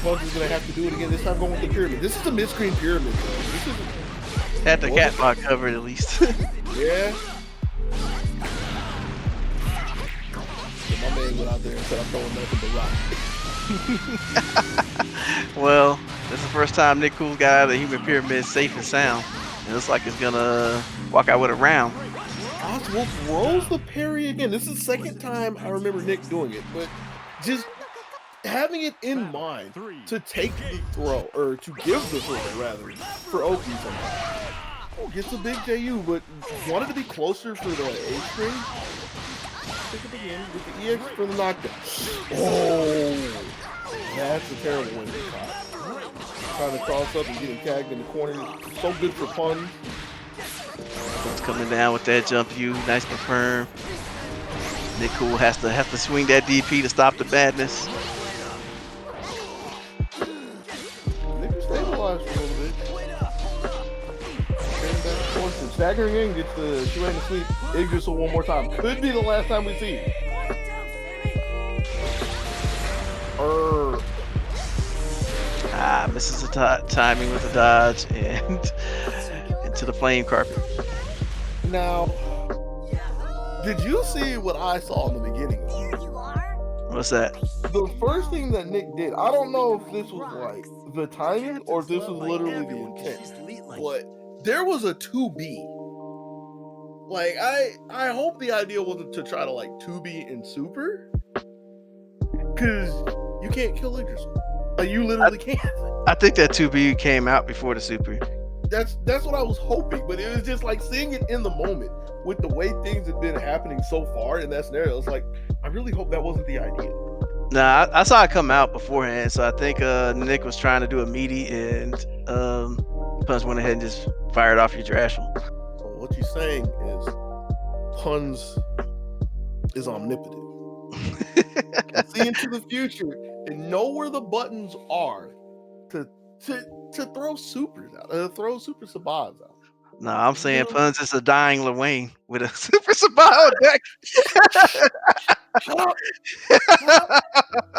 Punch is going to have to do it again, this time going with the pyramid. This is a mid-screen pyramid, though. This is Had the cat block covered at least. yeah. So my man went out there and said, I'm throwing nothing but rock. Well, that's the first time Nick Cool got out of the human pyramid safe and sound. It looks like it's gonna walk out with a round. Oswald rolls the parry again. This is the second time I remember Nick doing it, but just having it in mind to take the throw, or to give the throw rather, for OP sometimes. Oh, gets a big JU, but wanted to be closer for the A string. Pick up again with the EX for the knockdown. Oh, that's a terrible one. Trying to cross up and getting tagged in the corner. So good for puns. Coming down with that jump U, nice confirm. Nick Cool has to swing that DP to stop the badness. Nick is stabilized for a little bit. Getting back and forth and staggering in, gets the 2-handed sweep. Idrisil one more time. Could be the last time we see it. Misses the timing with the dodge and into the flame carpet. Now, did you see what I saw in the beginning? What's that? The first thing that Nick did, I don't know if this was like the timing or if this was literally the intent, but there was a 2B Like I hope the idea wasn't to try to like 2B and Super, because you can't kill Idris. Like you literally can't. I think that 2B came out before the Super. That's what I was hoping, but it was just like seeing it in the moment with the way things have been happening so far in that scenario. It's like I really hope that wasn't the idea. Nah, I saw it come out beforehand, so I think Nick was trying to do a meaty, and Punch went ahead and just fired off your Drashel. So what you're saying is Puns is omnipotent. Can see into the future and know where the buttons are to throw supers out, throw super sabats out. No, I'm saying Dude. Punch is a dying Lil with a Super Sabato deck. Shut up.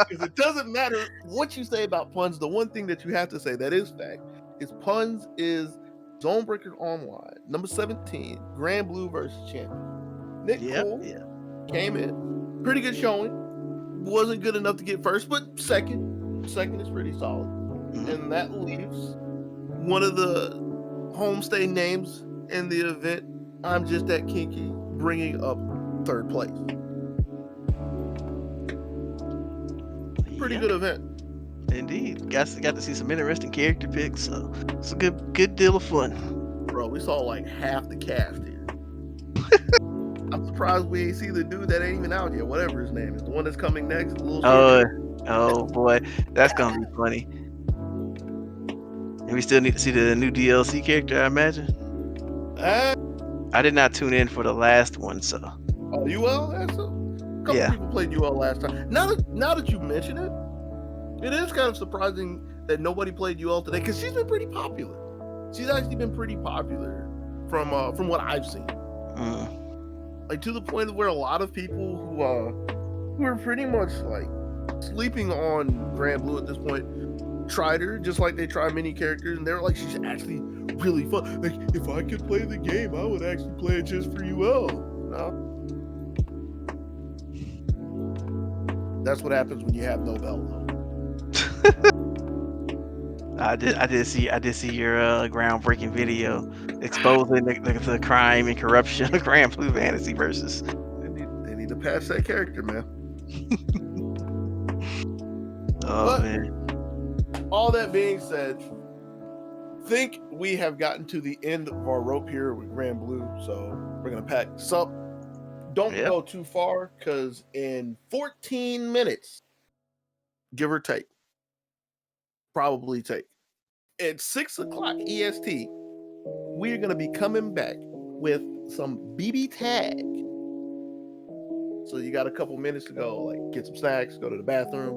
Because it doesn't matter what you say about Puns. The one thing that you have to say that is fact is Puns is ZoneBreakers Online, number 17, Granblue versus champion. Nick Cole came in, pretty good showing. Wasn't good enough to get first, but second is pretty solid. Mm-hmm. And that leaves one of the homestay names in the event, I'm Just That Kinky, bringing up third place. Pretty good event. Indeed. Got to see some interesting character picks, so it's a good deal of fun. Bro, we saw like half the cast here. I'm surprised we ain't see the dude that ain't even out yet, whatever his name is. The one that's coming next. Oh boy, that's gonna be funny. And we still need to see the new DLC character, I imagine. I did not tune in for the last one, so. Oh, UL? A couple people played UL last time. Now that you mention it, it is kind of surprising that nobody played UL today, because she's been pretty popular. She's actually been pretty popular from what I've seen. Like to the point of where a lot of people who are pretty much like sleeping on Granblue at this point tried her, just like they try many characters, and they're like, she's actually really fun. Like, if I could play the game, I would actually play it just for UL. No? That's what happens when you have no belt, though. I did see your groundbreaking video exposing the crime and corruption of Granblue Fantasy versus. They need to patch that character, man. Man. All that being said, think we have gotten to the end of our rope here with Granblue, so we're gonna pack this up. Don't go too far, because in 14 minutes, give or take, probably take, at 6 o'clock EST, we're gonna be coming back with some BB tag. So you got a couple minutes to go, like get some snacks, go to the bathroom,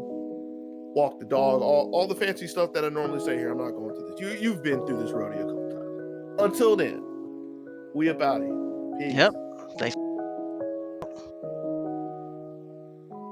walk the dog, all the fancy stuff that I normally say here. I'm not going through this. You've been through this rodeo a couple times. Until then, we up out of here. Peace. Yep. Thanks.